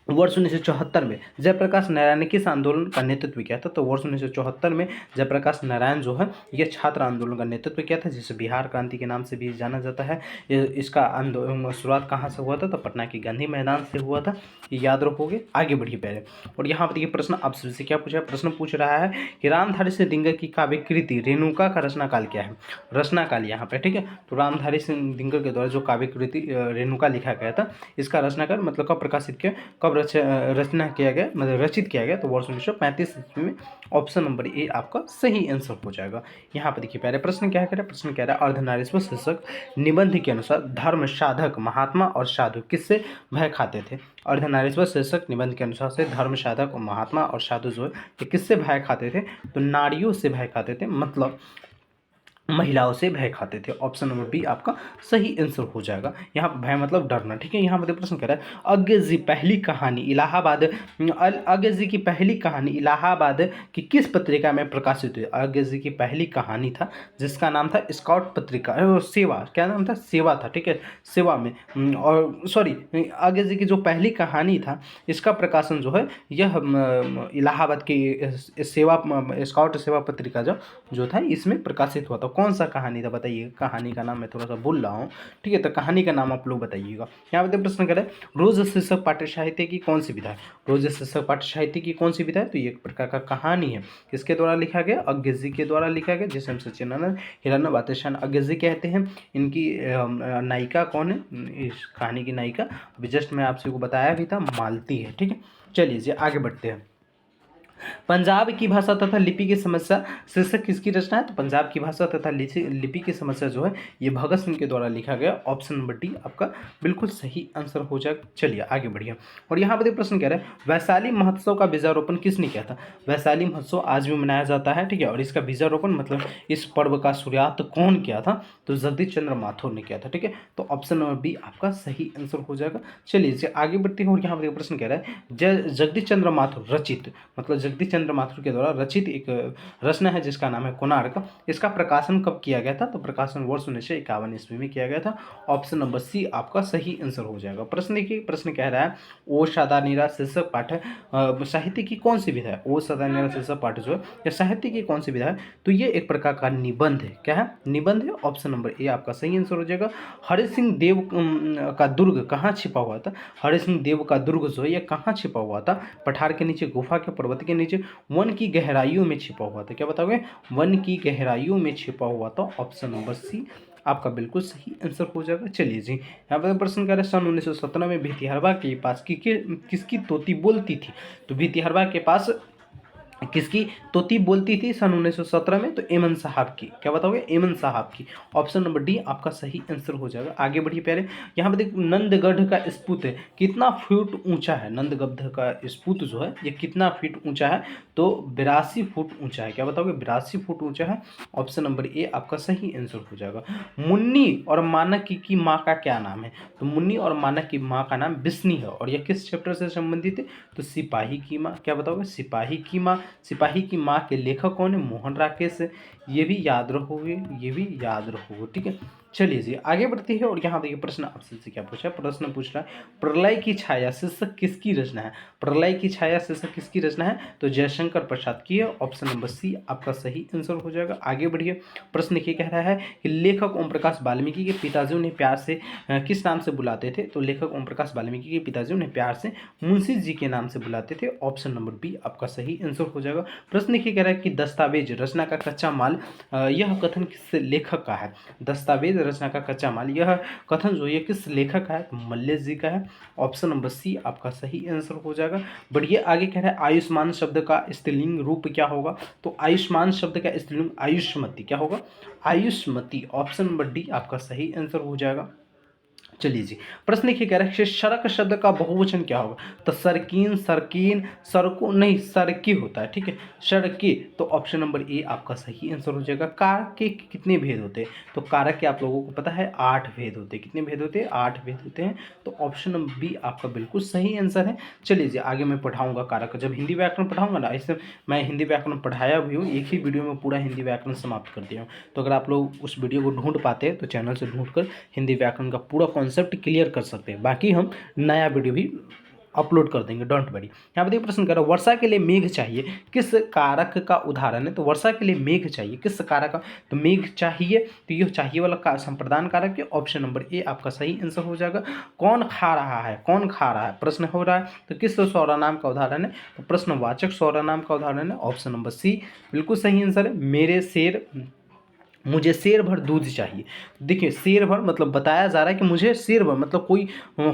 [SPEAKER 1] वर्ष 1974 में जयप्रकाश नारायण ने किस आंदोलन का नेतृत्व किया था? तो वर्ष 1974 में जयप्रकाश नारायण जो है ये छात्र आंदोलन का नेतृत्व किया था, जिसे बिहार क्रांति के नाम से भी जाना जाता है। इसका आंदोलन शुरुआत कहाँ से हुआ था? तो पटना के गांधी मैदान से हुआ था, ये याद रखोगे। आगे बढ़िए पहले और यहाँ पर देखिए प्रश्न आपसे क्या पूछा? प्रश्न पूछ रहा है कि रामधारी सिंह दिनकर की काव्य कृति रेणुका का रचनाकाल क्या है? रचनाकाल यहाँ पे, ठीक है। तो रामधारी सिंह दिनकर के द्वारा जो काव्य कृति रेणुका लिखा गया था, इसका रचनाकाल मतलब कब प्रकाशित किया, कब रचना किया गया, मतलब रचित किया गया? तो वर्ष 1935 ईस्वी में। ऑप्शन नंबर ए आपका सही आंसर हो जाएगा। यहाँ पर देखिए पहले प्रश्न क्या कह प्रश्न कह रहा है अर्धनारीश्वर शीर्षक निबंध के अनुसार धर्म साधक महात्मा और साधु किससे भय खाते थे? अर्धनारीश्वर शीर्षक निबंध के अनुसार से धर्म साधक और महात्मा और साधु जो है ये किससे भय खाते थे? तो नारियों से भय खाते थे, मतलब महिलाओं से भय खाते थे। ऑप्शन नंबर बी आपका सही आंसर हो जाएगा। यहाँ पर भय मतलब डरना, ठीक है। यहाँ पर प्रश्न कर रहा है अज्ञे पहली कहानी इलाहाबाद, अज्ञे की पहली कहानी इलाहाबाद की किस पत्रिका में प्रकाशित हुई? अज्ञे की पहली कहानी था जिसका नाम था स्काउट पत्रिका, सेवा, क्या नाम था? सेवा था, ठीक है, सेवा में। और सॉरी, अज्ञे की जो पहली कहानी था इसका प्रकाशन जो है यह इलाहाबाद की सेवा स्काउट सेवा पत्रिका जो था इसमें प्रकाशित हुआ था। कौन सा कहानी था बताइए? कहानी का नाम मैं थोड़ा सा भूल रहा हूँ, ठीक है, तो कहानी का नाम आप लोग बताइएगा। यहाँ पे प्रश्न करें रोज शीर्षक पाठ्य साहित्य की कौन सी विधा है? रोज शीर्षक पाठ्य साहित्य की कौन सी विधा है? तो ये एक प्रकार का कहानी है। किसके द्वारा लिखा गया? अज्ञे जी के द्वारा लिखा गया, जिसे हम सच्चिदानंद हिरण्य बातेशान अज्ञे जी कहते हैं। इनकी नायिका कौन है? इस कहानी की नायिका अभी जस्ट मैं आपसे को बताया भी था, मालती है, ठीक है। चलिए जी आगे बढ़ते हैं। पंजाब की भाषा तथा लिपि की समस्या शीर्षक किसकी रचना है? तो पंजाब की भाषा तथा लिपि की समस्या जो है ये भगत सिंह के द्वारा लिखा गया। ऑप्शन नंबर डी आपका बिल्कुल सही आंसर हो जाएगा। चलिए आगे बढ़िए और यहाँ पर प्रश्न कह रहा है वैशाली महोत्सव का बीजारोपण किसने किया था? वैशाली महोत्सव आज भी मनाया जाता है, ठीक है, और इसका बीजारोपण मतलब इस पर्व का सूर्यास्त कौन किया था? तो जगदीश चंद्र माथुर ने किया था, ठीक है। तो ऑप्शन नंबर बी आपका सही आंसर हो जाएगा। चलिए आगे बढ़ते हैं और यहाँ पर प्रश्न कह रहा है जगदीश चंद्र माथुर रचित, मतलब जगदीश चंद्र माथुर के द्वारा रचित एक रचना है जिसका नाम है कोणार्क। इसका प्रकाशन कब किया गया था? तो प्रकाशन वर्ष 1951 ईस्वी में किया गया था। ऑप्शन नंबर सी आपका सही आंसर हो जाएगा। प्रश्न देखिए, प्रश्न कह रहा है ओ सदा नीरा शीर्षक पाठ साहित्य की कौन सी विधा है? ओ सदा नीरा शीर्षक पाठ जो है या साहित्य की कौन सी विधा है? तो ये एक प्रकार का निबंध है। क्या है? निबंध है। ऑप्शन नंबर ए आपका सही आंसर हो जाएगा। हरि सिंह देव का दुर्ग कहाँ छिपा हुआ था? हरि सिंह देव का दुर्ग जो है ये कहाँ छिपा हुआ था? पठार के नीचे, गुफा के, पर्वत के नीचे, वन की गहराइयों में छिपा हुआ था। क्या बताओगे? वन की गहराइयों में छिपा हुआ था। ऑप्शन नंबर सी आपका बिल्कुल सही आंसर हो जाएगा। चलिए जी यहाँ पर प्रश्न कर रहे हैं सन 1917 में भितिहरवा के पास किसकी तोती बोलती थी? तो भितिहरवा के पास किसकी तोती बोलती थी सन 1917 में? तो एमन साहब की। क्या बताओगे? एमन साहब की। ऑप्शन नंबर डी आपका सही आंसर हो जाएगा। आगे बढ़िए पहले यहाँ पे देखो नंदगढ़ का स्तूप कितना फीट ऊंचा है? नंदगढ़ का स्तूप जो है ये कितना फीट ऊंचा है? तो 82 फुट ऊंचा है। क्या बताओगे? 82 फुट ऊंचा है। ऑप्शन नंबर ए आपका सही आंसर हो जाएगा। मुन्नी और मानक की माँ का क्या नाम है? तो मुन्नी और मानक की माँ का नाम बिस्नी है और यह किस चैप्टर से संबंधित है? तो सिपाही की माँ। क्या बताओगे? सिपाही की माँ। सिपाही की माँ के लेखक कौन है? मोहन राकेश है। ये भी याद रखोगे, ये भी याद रखोगे, ठीक है। चलिए जी आगे बढ़ती है और यहाँ देखिए प्रश्न आपसे से क्या पूछा है। प्रश्न पूछ रहा है प्रलय की छाया शीर्षक किसकी रचना है। प्रलय की छाया शीर्षक किसकी रचना है, तो जयशंकर प्रसाद की है। ऑप्शन नंबर सी आपका सही आंसर हो जाएगा। आगे बढ़िए, प्रश्न ये कह रहा है कि लेखक ओम प्रकाश वाल्मीकि के पिताजी उन्हें प्यार से किस नाम से बुलाते थे, तो लेखक ओम प्रकाश वाल्मीकि के पिताजी उन्हें प्यार से मुंशी जी के नाम से बुलाते थे। ऑप्शन नंबर बी आपका सही आंसर हो जाएगा। प्रश्न ये कह रहा है कि दस्तावेज रचना का कच्चा माल, यह कथन किस लेखक का है। दस्तावेज रचना का कच्चा माल, यह कथन जो ये किस लेखक का है, तो मल्लेश जी का है। ऑप्शन नंबर सी आपका सही आंसर हो जाएगा। बढ़िए आगे कह रहा है आयुष्मान शब्द का स्त्रीलिंग रूप क्या होगा, तो आयुष्मान शब्द का स्त्रीलिंग आयुष्मती क्या होगा, आयुष्मती। ऑप्शन नंबर डी आपका सही आंसर हो जाएगा। चलिए जी, प्रश्न लिखिए कह रहा है सड़क शब्द का बहुवचन क्या होगा, तो सरकीन, सरकीन, सड़कों नहीं सरकी होता है, ठीक है, सड़की। तो ऑप्शन नंबर ए आपका सही आंसर हो जाएगा। कारक के कितने भेद होते हैं, तो कारक के आप लोगों को पता है 8 भेद होते हैं। कितने भेद होते हैं, 8 भेद होते हैं। तो ऑप्शन नंबर बी आपका बिल्कुल सही आंसर है। चलिए जी आगे मैं पढ़ाऊंगा कारक, जब हिंदी व्याकरण पढ़ाऊंगा ना, ऐसे मैं हिंदी व्याकरण पढ़ाया भी हूँ, एक ही वीडियो में पूरा हिंदी व्याकरण समाप्त कर दिया हूँ। तो अगर आप लोग उस वीडियो को ढूंढ पाते हैं तो चैनल से ढूंढ कर हिंदी व्याकरण का पूरा कॉन्सेप्ट क्लियर कर सकते हैं। बाकी हम नया वीडियो भी अपलोड कर देंगे, डोंट वरी। यहाँ पर देखिए प्रश्न कर रहा है वर्षा के लिए मेघ चाहिए किस कारक का उदाहरण है, तो वर्षा के लिए मेघ चाहिए किस कारक का, तो मेघ चाहिए, तो ये चाहिए वाला का संप्रदान कारक है। ऑप्शन नंबर ए आपका सही आंसर हो जाएगा। कौन खा रहा है, कौन खा रहा है प्रश्न हो रहा है, तो किस सौरानाम का उदाहरण है, तो प्रश्नवाचक सौरानाम का उदाहरण है। ऑप्शन नंबर सी बिल्कुल सही आंसर है। मेरे शेर, मुझे शेर भर दूध चाहिए। देखिए शेर भर मतलब बताया जा रहा है कि मुझे शेर भर मतलब कोई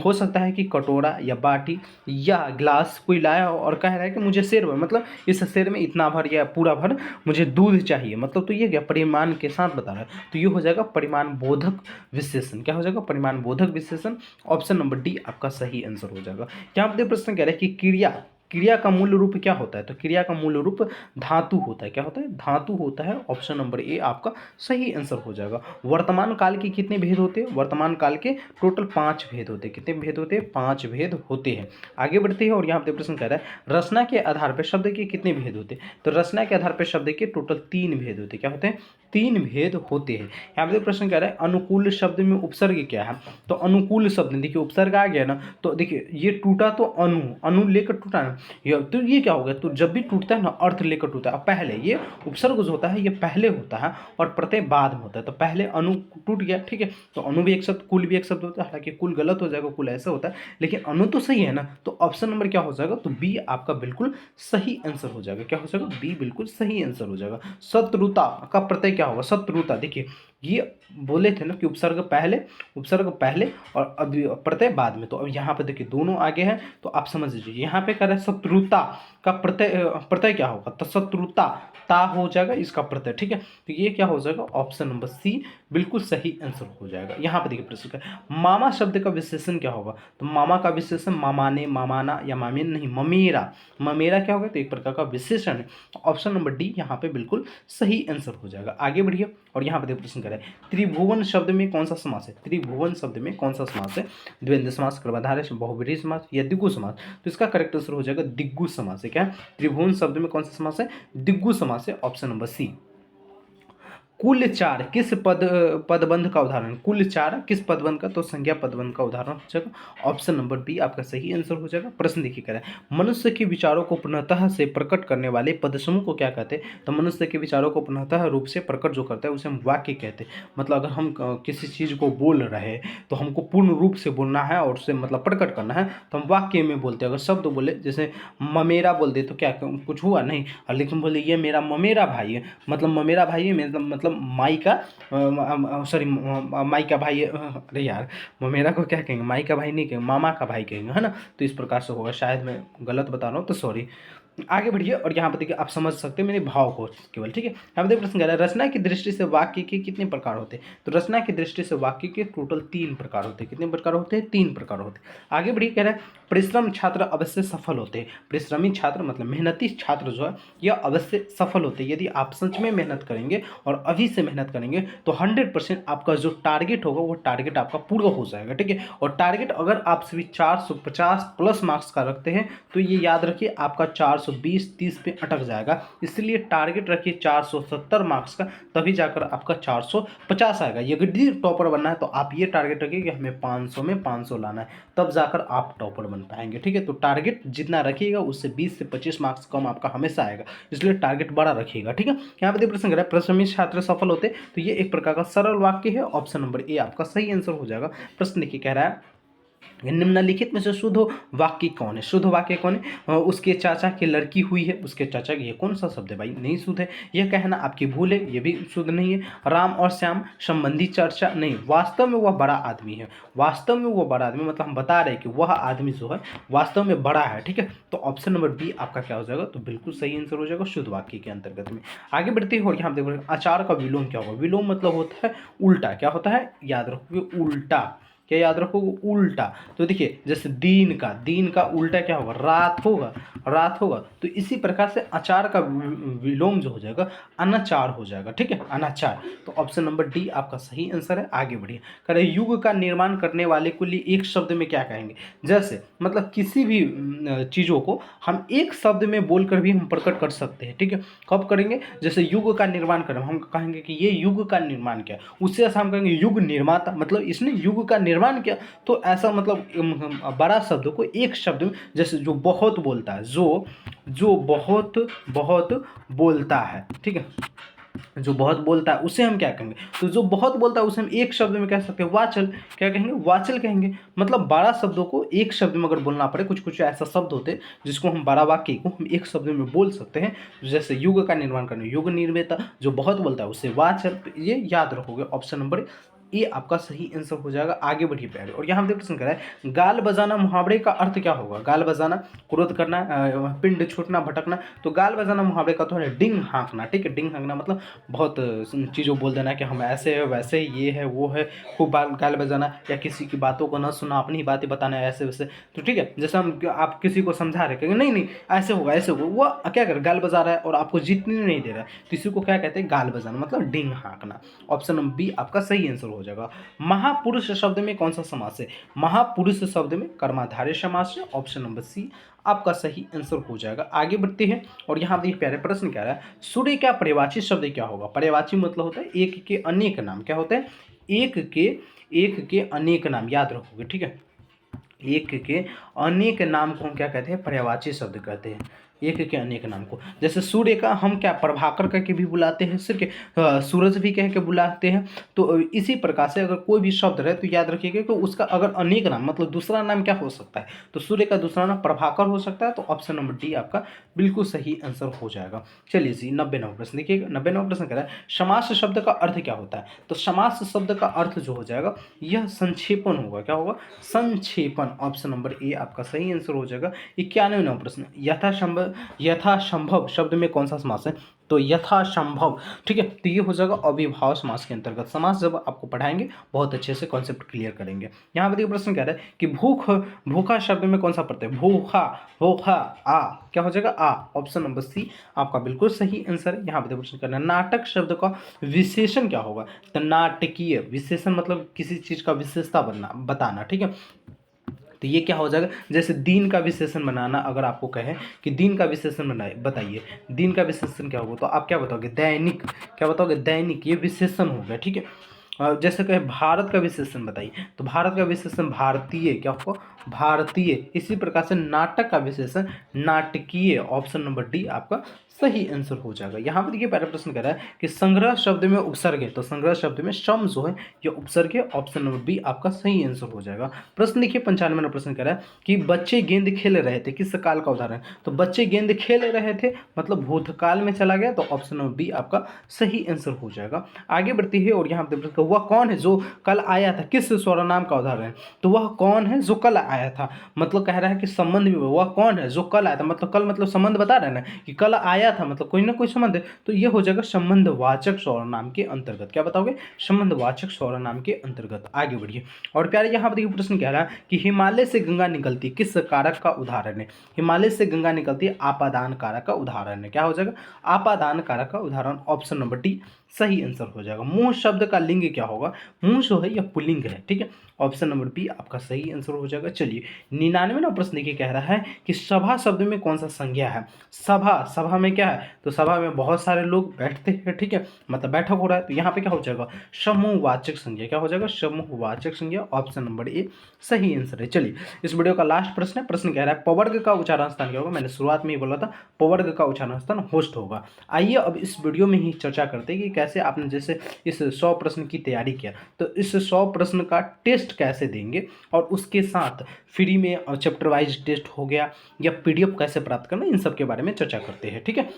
[SPEAKER 1] हो सकता है कि कटोरा या बाटी या गिलास कोई लाया हो और कह रहा है कि मुझे शेर भर मतलब इस शेर में इतना भर या पूरा भर मुझे दूध चाहिए, मतलब तो ये क्या परिमाण के साथ बता रहा है, तो ये हो जाएगा परिमाण बोधक विशेषण। क्या हो जाएगा, परिमाण बोधक विशेषण। ऑप्शन नंबर डी आपका सही आंसर हो जाएगा। यहाँ पर प्रश्न कह रहा है कि क्रिया, क्रिया का मूल रूप क्या होता है, तो क्रिया का मूल रूप धातु होता है। क्या होता है, धातु होता है। ऑप्शन नंबर ए आपका सही आंसर हो जाएगा। वर्तमान काल के कितने भेद होते हैं, वर्तमान काल के टोटल 5 भेद होते हैं। कितने भेद होते हैं, 5 भेद होते हैं। आगे बढ़ते हैं और यहाँ पे प्रश्न कह रहा है रचना के आधार पर शब्द के कितने भेद होते हैं, तो रचना के आधार पर शब्द के टोटल 3 भेद होते हैं। क्या होते हैं, 3 भेद होते हैं। यहाँ पे प्रश्न कह रहा है अनुकूल शब्द में उपसर्ग क्या है, तो अनुकूल शब्द देखिए उपसर्ग आ गया ना, तो देखिए ये टूटा तो अनु, अनु लेकर टूटा ना, तो ये क्या हो गया, तो जब भी टूटता है ना अर्थ लेकर टूटता है। पहले ये उपसर्ग जो होता है ये पहले होता है और प्रत्यय बाद में होता है। तो पहले अनु टूट गया, ठीक है, तो अनु भी एक शब्द, कुल भी एक शब्द होता है। हालांकि कुल गलत हो जाएगा, कुल ऐसा होता है, लेकिन अनु तो सही है ना, तो ऑप्शन नंबर क्या हो जाएगा, तो बी आपका बिल्कुल सही आंसर हो जाएगा। क्या हो जाएगा, बी बिल्कुल सही आंसर हो जाएगा। शत्रुता का प्रत्यय क्या होगा, शत्रुता। देखिए ये बोले थे ना कि उपसर्ग पहले और अभी प्रत्यय बाद में, तो अब यहाँ पे देखिए दोनों आगे हैं, तो आप समझ लीजिए यहाँ पे कह रहे हैं शत्रुता का प्रत्यय क्या होगा, तो शत्रुता ता हो जाएगा इसका प्रत्यय, ठीक है, तो ये क्या हो जाएगा, ऑप्शन नंबर सी बिल्कुल सही आंसर हो जाएगा। यहाँ पे देखिए प्रश्न का मामा शब्द का विशेषण क्या होगा, तो मामा का विशेषण मामाने, मामाना या मामीन नहीं, ममेरा। ममेरा क्या होगा, तो एक प्रकार का विशेषण है। ऑप्शन नंबर डी यहाँ पे बिल्कुल सही आंसर हो जाएगा। आगे बढ़िए और यहाँ पे देखिए प्रश्न करें त्रिभुवन शब्द में कौन सा समास है, त्रिभुवन शब्द में कौन सा समास है, द्वंद्व समास, कर्मधारय, बहुब्रीहि समास या दिग्गु समास, तो इसका करेक्ट आंसर हो जाएगा दिग्गु समास है। क्या है, त्रिभुवन शब्द में कौन सा समास है, दिग्गु समास है। Option number C. कुल 4 किस पदबंध का उदाहरण, कुल 4 किस पदबंध का, तो संज्ञा पदबंध का उदाहरण हो जाएगा। ऑप्शन नंबर बी आपका सही आंसर हो जाएगा। प्रश्न देखिए कह रहा है मनुष्य के विचारों को पुनः से प्रकट करने वाले पद समूह को क्या कहते हैं, तो मनुष्य के विचारों को पुनः रूप से प्रकट जो करता है उसे हम वाक्य कहते हैं। मतलब अगर हम किसी चीज़ को बोल रहे हैं तो हमको पूर्ण रूप से बोलना है और उसे मतलब प्रकट करना है, तो हम वाक्य में बोलते हैं। अगर शब्द बोले जैसे ममेरा बोल दे तो क्या कुछ हुआ नहीं, लेकिन बोले ये मेरा ममेरा भाई है, मतलब ममेरा भाई है, मतलब माई का सॉरी माई का भाई, अरे यार ममेरा को क्या कहेंगे, माई का भाई नहीं कहेंगे, मामा का भाई कहेंगे, है ना, तो इस प्रकार से होगा। शायद मैं गलत बता रहा हूँ तो सॉरी। आगे बढ़िए और यहाँ पर देखिए आप समझ सकते हैं मेरे भाव को केवल, ठीक है। यहाँ पर प्रश्न कह रहा है रचना की दृष्टि से वाक्य के कितने प्रकार होते हैं, तो रचना की दृष्टि से वाक्य के टोटल 3 प्रकार होते हैं। कितने प्रकार होते हैं, 3 प्रकार होते हैं। आगे बढ़िए कह रहा है परिश्रम छात्र अवश्य सफल होते हैं। परिश्रमी छात्र मतलब मेहनती छात्र जो है यह अवश्य सफल होते हैं। यदि आप सच में मेहनत करेंगे और अभी से मेहनत करेंगे तो 100% आपका जो टारगेट होगा वो टारगेट आपका पूरा हो जाएगा, ठीक है। और टारगेट अगर आप सभी 450 प्लस मार्क्स का रखते हैं तो ये याद रखिए आपका 420-30 पे अटक जाएगा, इसलिए टारगेट रखिए 470 मार्क्स का, तभी जाकर आपका 450 आएगा। यदि टॉपर बनना है तो आप ये टारगेट रखिए कि हमें 500 में 500 लाना है, तब जाकर आप टॉपर बन पाएंगे। ठीक है, तो टारगेट जितना रखिएगा उससे 20 से 25 मार्क्स कम आपका हमेशा आएगा, इसलिए टारगेट बड़ा रखिएगा। ठीक है, यहाँ पे प्रश्न करा प्रश्न में छात्र सफल होते, तो ये एक प्रकार का सरल वाक्य है, ऑप्शन नंबर ए आपका सही आंसर हो जाएगा। प्रश्न देखिए कह रहा है निम्नलिखित में से शुद्ध वाक्य कौन है। शुद्ध वाक्य कौन है, उसके चाचा की लड़की हुई है, उसके चाचा की, ये कौन सा शब्द है भाई, नहीं शुद्ध है। यह कहना आपकी भूल है, ये भी शुद्ध नहीं है। राम और श्याम संबंधी चर्चा, नहीं, वास्तव में वह बड़ा आदमी है। वास्तव में वह बड़ा आदमी मतलब हम बता रहे हैं कि वह आदमी जो है वास्तव में बड़ा है। ठीक है, तो ऑप्शन नंबर बी आपका क्या हो जाएगा, तो बिल्कुल सही आंसर हो जाएगा शुद्ध वाक्य के अंतर्गत में। आगे बढ़ते हो, यहाँ देखो आचार का विलोम क्या होगा। विलोम मतलब होता है उल्टा, क्या होता है याद रखोगे उल्टा, क्या याद रखोगे उल्टा। तो देखिए जैसे दिन का उल्टा क्या होगा, रात होगा, रात होगा। तो इसी प्रकार से आचार का विलोम जो हो जाएगा अनाचार हो जाएगा। ठीक है, अनाचार। तो ऑप्शन नंबर डी आपका सही आंसर है। आगे बढ़िए, कह रहे युग का निर्माण करने वाले को लिए एक शब्द में क्या कहेंगे। जैसे मतलब किसी भी चीज़ों को हम एक शब्द में बोलकर भी हम प्रकट कर सकते हैं। ठीक है, कब करेंगे, जैसे युग का निर्माण करें, हम कहेंगे कि ये युग का निर्माण किया, उससे ऐसा हम कहेंगे युग निर्माता, मतलब इसने युग का निर्माण किया। तो ऐसा मतलब बड़ा शब्द को एक शब्द में, जैसे जो बहुत बोलता है, जो बहुत बहुत बोलता है, ठीक है, जो बहुत बोलता है उसे हम क्या कहेंगे, तो जो बहुत बोलता है उसे हम एक शब्द में कह सकते हैं वाचल, क्या कहेंगे वाचल कहेंगे। मतलब बड़ा शब्दों को एक शब्द में अगर बोलना पड़े, कुछ कुछ ऐसा शब्द होते हैं जिसको हम बड़ा वाक्य को हम एक शब्द में बोल सकते हैं, जैसे युग का निर्माण करना युग निर्मेता, जो बहुत बोलता है उससे वाचल। तो ये याद रखोगे, ऑप्शन नंबर ये आपका सही आंसर हो जाएगा। आगे बढ़िए प्यारे, और यहाँ देखो प्रश्न करा है गाल बजाना मुहावरे का अर्थ क्या होगा। गाल बजाना क्रोध करना, पिंड छूटना, भटकना। तो गाल बजाना मुहावरे का तो है डिंग हाँकना। ठीक है, डिंग हाँकना मतलब बहुत चीज़ों बोल देना कि हम ऐसे है वैसे, ये है वो है, खूब गाल बजाना, या किसी की बातों को न सुना, अपनी बातें बताना, ऐसे वैसे। तो ठीक है, जैसे हम आप किसी को समझा रहे, कहेंगे नहीं नहीं ऐसे होगा ऐसे होगा, वो क्या कर गाल बजा रहा है और आपको जीतने नहीं दे रहा है, तो इसी को क्या कहते हैं गाल बजाना, मतलब डिंग हाँकना। ऑप्शन नंबर बी आपका सही आंसर हो जाएगा। महापुरुष शब्द में कौन सा समास है। महापुरुष शब्द में कर्मधारय समास है। ऑप्शन नंबर सी आपका सही आंसर हो जाएगा। आगे बढ़ते हैं, और यहाँ देखिए प्यारे प्रश्न क्या रहा है, सूर्य का पर्यायवाची शब्द क्या होगा। पर्यायवाची मतलब होता है एक के अनेक नाम, क्या होता है एक के अनेक नाम, याद रखोगे। ठीक है, एक के अनेक नाम को हम क्या कहते हैं, पर्यायवाची शब्द कहते हैं, एक के अनेक नाम को। जैसे सूर्य का हम क्या प्रभाकर कह के भी बुलाते हैं, सिर के सूरज भी कह के बुलाते हैं। तो इसी प्रकार से अगर कोई भी शब्द रहे तो याद रखिएगा कि उसका अगर अनेक नाम मतलब दूसरा नाम क्या हो सकता है, तो सूर्य का दूसरा नाम प्रभाकर हो सकता है। तो ऑप्शन नंबर डी आपका बिल्कुल सही आंसर हो जाएगा। चलिए जी 99 प्रश्न देखिएगा। 99 प्रश्न कह रहा है समास शब्द का अर्थ क्या होता है। तो समास शब्द का अर्थ जो हो जाएगा यह संक्षेपण होगा, क्या होगा संक्षेपण। ऑप्शन नंबर ए आपका सही आंसर हो जाएगा। 91 प्रश्न यथासंभव शब्द में कौन सा समास है। तो यथासंभव, ठीक है, तो ये हो जाएगा अविभाव समास के अंतर्गत। समास जब आपको पढ़ाएंगे बहुत अच्छे से कॉन्सेप्ट क्लियर करेंगे। यहाँ पर प्रश्न कह रहा है कि भूखा शब्द में कौन सा प्रत्यय, भूखा भूखा आ, क्या हो जाएगा आ। ऑप्शन नंबर सी आपका बिल्कुल सही आंसर है। यहाँ पर प्रश्न करना है नाटक शब्द का विशेषण क्या होगा। तो नाटकीय, विशेषण मतलब किसी चीज का विशेषता बताना। ठीक है, तो ये क्या हो जाएगा, जैसे दिन का विशेषण बनाना, अगर आपको कहे कि दिन का विशेषण बनाए बताइए, दिन का विशेषण क्या होगा, तो आप क्या बताओगे दैनिक, क्या बताओगे दैनिक, ये विशेषण हो गया। ठीक है, जैसे कहे भारत का विशेषण बताइए, तो भारत का विशेषण भारतीय, क्या होगा भारतीय। इसी प्रकार से नाटक का विशेषण नाटकीय। ऑप्शन नंबर डी आपका सही आंसर हो जाएगा। यहाँ पर देखिए पहला प्रश्न कह रहा है कि संग्रह शब्द में उपसर्ग है, तो संग्रह शब्द में सम जो है ये उपसर्ग है। ऑप्शन नंबर बी आपका सही आंसर हो जाएगा। प्रश्न देखिए 95 प्रश्न कह रहा है कि बच्चे गेंद खेल रहे थे, किस काल का उदाहरण। तो बच्चे गेंद खेल रहे थे मतलब भूतकाल में चला गया, तो ऑप्शन नंबर बी आपका सही आंसर हो जाएगा। आगे बढ़ती है, और यहाँ पर वह कौन है जो कल आया था, किस सर्वनाम का उदाहरण है। तो वह कौन है जो कल आया था, मतलब कह रहा है कि संबंध में वह कौन है जो कल आया था, मतलब कल मतलब संबंध बता रहे हैं ना कि कल आया था, मतलब कोई ना कोई संबंध है। तो ये हो जाएगा संबंधवाचक सर्वनाम के अंतर्गत। क्या बताओगे संबंधवाचक सर्वनाम के अंतर्गत। आगे बढ़िए, और प्यारे यहाँ पर प्रश्न कह रहा है कि हिमालय से गंगा निकलती किस कारक का उदाहरण है। हिमालय से गंगा निकलती है आपादान कारक का उदाहरण है। क्या हो जाएगा आपादान कारक का उदाहरण। ऑप्शन नंबर डी सही आंसर हो जाएगा। मुंह शब्द का लिंग क्या होगा। मुंह जो है यह पुल्लिंग है। ठीक है, ऑप्शन नंबर बी आपका सही आंसर हो जाएगा। चलिए 99वां प्रश्न देखिए कह रहा है कि सभा शब्द में कौन सा संज्ञा है। सभा, सभा में क्या है, तो सभा में बहुत सारे लोग बैठते हैं, ठीक है, मतलब बैठक हो रहा है, तो यहाँ पे क्या हो जाएगा, समूहवाचक संज्ञा। क्या हो जाएगा, समूहवाचक संज्ञा। ऑप्शन नंबर ए सही आंसर है। चलिए इस वीडियो का लास्ट प्रश्न है, प्रश्न कह रहा है पवर्ग का उच्चारण स्थान क्या होगा। मैंने शुरुआत में ही बोला था पवर्ग का उच्चारण स्थान होस्ट होगा। आइए अब इस वीडियो में ही चर्चा करते हैं कि कैसे आपने जैसे इस 100 प्रश्न की तैयारी किया, तो इस 100 प्रश्न का टेस्ट कैसे देंगे और उसके साथ फ्री में चैप्टर वाइज टेस्ट हो गया या पीडीएफ कैसे प्राप्त करना, इन सब के बारे में चर्चा करते हैं, ठीक है।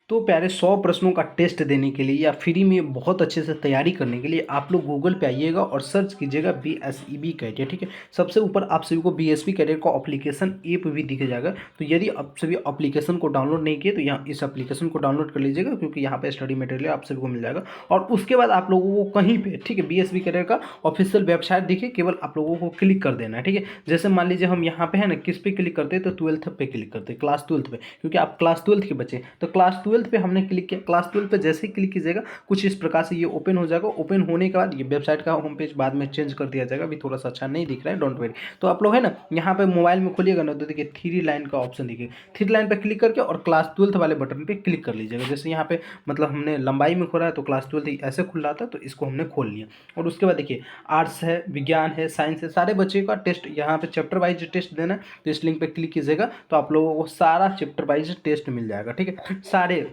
[SPEAKER 1] तो प्यारे 100 प्रश्नों का टेस्ट देने के लिए या फ्री में बहुत अच्छे से तैयारी करने के लिए आप लोग गूगल पे आइएगा और सर्च कीजिएगा BSEB कैरियर, ठीक है। सबसे ऊपर आप सभी को BSB कैरियर का एप्लीकेशन ऐप भी दिख जाएगा। तो यदि आप सभी एप्लीकेशन को डाउनलोड नहीं किए तो यहाँ इस एप्लीकेशन को डाउनलोड कर लीजिएगा, क्योंकि यहाँ पे स्टडी मटेरियल आप सभी को मिल जाएगा। और उसके बाद आप लोगों को कहीं पर, ठीक है, BSB कैरियर का ऑफिशियल वेबसाइट दिखे, केवल आप लोगों को क्लिक कर देना है, ठीक है। जैसे मान लीजिए हम यहाँ पे है ना, किस पे क्लिक करते हैं, तो 12th पे क्लिक करते हैं, क्लास 12th पे, क्योंकि आप क्लास 12th के बच्चे, तो क्लास 12th पे हमने क्लिक किया। क्लास 12 पे जैसे ही क्लिक कीजिएगा कुछ इस प्रकार से ये ओपन हो जाएगा। ओपन होने के बाद ये वेबसाइट का होम पेज बाद में चेंज कर दिया जाएगा, अभी थोड़ा सा अच्छा नहीं दिख रहा है, डोंट वरी। तो आप लोग है ना यहाँ पे मोबाइल में खोलिएगा ना, तो देखिए 3 लाइन का ऑप्शन दिखेगा, 3 लाइन पे क्लिक करके और क्लास 12th वाले बटन पे क्लिक कर लीजिएगा। जैसे यहाँ पे मतलब हमने लंबाई में खोला है तो क्लास 12th ऐसे खुल रहा था, तो इसको हमने खोल लिया। और उसके बाद देखिए आर्ट्स है, विज्ञान है, साइंस है, सारे बच्चे का टेस्ट यहाँ पे चैप्टर वाइज टेस्ट देना है, तो इस लिंक पे क्लिक कीजिएगा तो आप लोगों को सारा चैप्टर वाइज टेस्ट मिल जाएगा, ठीक है। सारे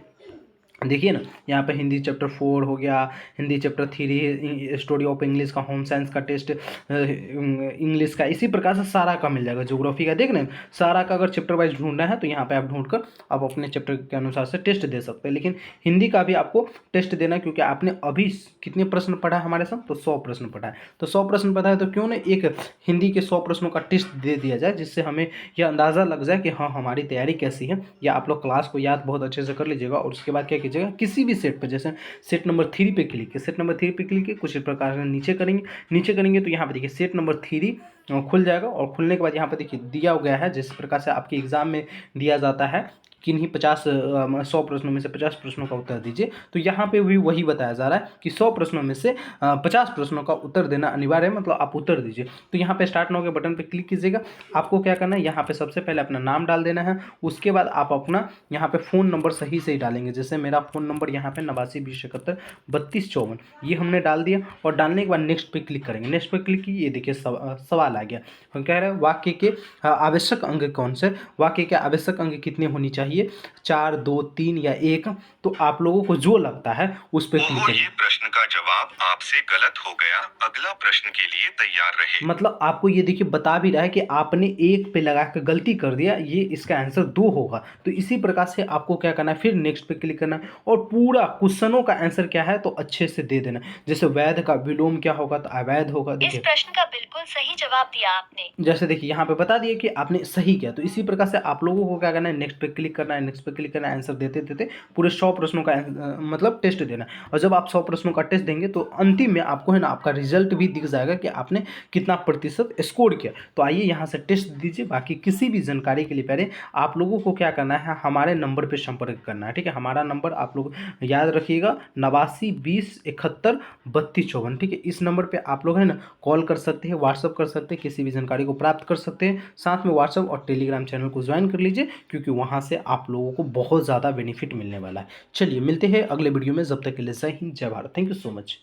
[SPEAKER 1] देखिए ना, यहाँ पे हिंदी चैप्टर 4 हो गया, Hindi chapter 3, story of English का, होम साइंस का टेस्ट, इंग्लिश का, इसी प्रकार से सारा का मिल जाएगा। ज्योग्राफी का देख रहे हैं, सारा का अगर चैप्टर वाइज ढूंढना है तो यहाँ पे आप ढूंढकर आप अपने चैप्टर के अनुसार से टेस्ट दे सकते हैं। लेकिन हिंदी का भी आपको टेस्ट देना है, क्योंकि आपने अभी कितने प्रश्न पढ़ा है हमारे साथ, तो 100 प्रश्न पढ़ा है। तो 100 प्रश्न पढ़ा है तो क्यों ना एक हिंदी के 100 प्रश्नों का टेस्ट दे दिया जाए, जिससे हमें यह अंदाज़ा लग जाए कि हाँ हमारी तैयारी कैसी है। या आप लोग क्लास को याद बहुत अच्छे से कर लीजिएगा और उसके बाद क्या कीजिएगा, किसी भी सेट पर, जैसे सेट नंबर 3 पे क्लिक किए, सेट नंबर 3 पे क्लिक किए, कुछ इस प्रकार से नीचे करेंगे तो यहाँ पे देखिए सेट नंबर 3 खुल जाएगा। और खुलने के बाद यहाँ पे देखिए दिया गया है, जिस प्रकार से आपके एग्जाम में दिया जाता है किन्हीं 100 प्रश्नों में से 50 प्रश्नों का उत्तर दीजिए। तो यहाँ पे भी वही बताया जा रहा है कि 100 प्रश्नों में से 50 प्रश्नों का उत्तर देना अनिवार्य है, मतलब आप उत्तर दीजिए। तो यहाँ पे स्टार्ट नाउ के बटन पे क्लिक कीजिएगा। आपको क्या करना है, यहाँ पे सबसे पहले अपना नाम डाल देना है। उसके बाद आप अपना यहाँ पे फ़ोन नंबर सही से ही डालेंगे। जैसे मेरा फ़ोन नंबर यहाँ पे 8920713254, ये हमने डाल दिया। और डालने के बाद नेक्स्ट पे क्लिक करेंगे। नेक्स्ट पे क्लिक किए, ये देखिए सवाल आ गया। हम कह रहे हैं वाक्य के आवश्यक अंग कौन से, वाक्य के आवश्यक अंग कितने होनी चाहिए, 4, 2, 3 या 1। तो आप लोगों को जो लगता है उस पर क्लिक करें।
[SPEAKER 2] ये प्रश्न का जवाब आपसे गलत हो गया, अगला प्रश्न के लिए तैयार रहे।
[SPEAKER 1] मतलब आपको ये देखिए बता भी रहा है कि आपने 1 पे लगा कर गलती कर दिया, ये इसका आंसर 2 होगा। तो इसी प्रकार से आपको क्या करना है, फिर नेक्स्ट पे क्लिक करना है और पूरा क्वेश्चनों का आंसर क्या है तो अच्छे से दे देना। जैसे वैध का विलोम क्या होगा, तो अवैध होगा।
[SPEAKER 3] इस प्रश्न का बिल्कुल सही जवाब दिया आपने।
[SPEAKER 1] जैसे देखिए यहाँ पे बता दिया कि आपने सही किया। तो इसी प्रकार से आप लोगों को क्या करना है, नेक्स्ट पे क्लिक करना है, नेक्स्ट पे क्लिक करना है, आंसर देते देते पूरे 100 प्रश्नों का मतलब टेस्ट देना है। और जब आप 100 प्रश्नों का टेस्ट देंगे तो अंतिम में आपको है ना आपका रिजल्ट भी दिख जाएगा कि आपने कितना प्रतिशत स्कोर किया। तो आइए यहाँ से टेस्ट दीजिए। बाकी किसी भी जानकारी के लिए पहले आप लोगों को क्या करना है, हमारे नंबर पर संपर्क करना है, ठीक है। हमारा नंबर आप लोग याद रखिएगा, 8920713254, ठीक है। इस नंबर पर आप लोग है ना कॉल कर सकते हैं, व्हाट्सअप कर सकते हैं, किसी भी जानकारी को प्राप्त कर सकते हैं। साथ में व्हाट्सएप और टेलीग्राम चैनल को ज्वाइन कर लीजिए, क्योंकि वहां से आप लोगों को बहुत ज़्यादा बेनिफिट मिलने वाला है। चलिए मिलते हैं अगले वीडियो में, जब तक के लिए जय हिंद जय Bharat. Thank you so much.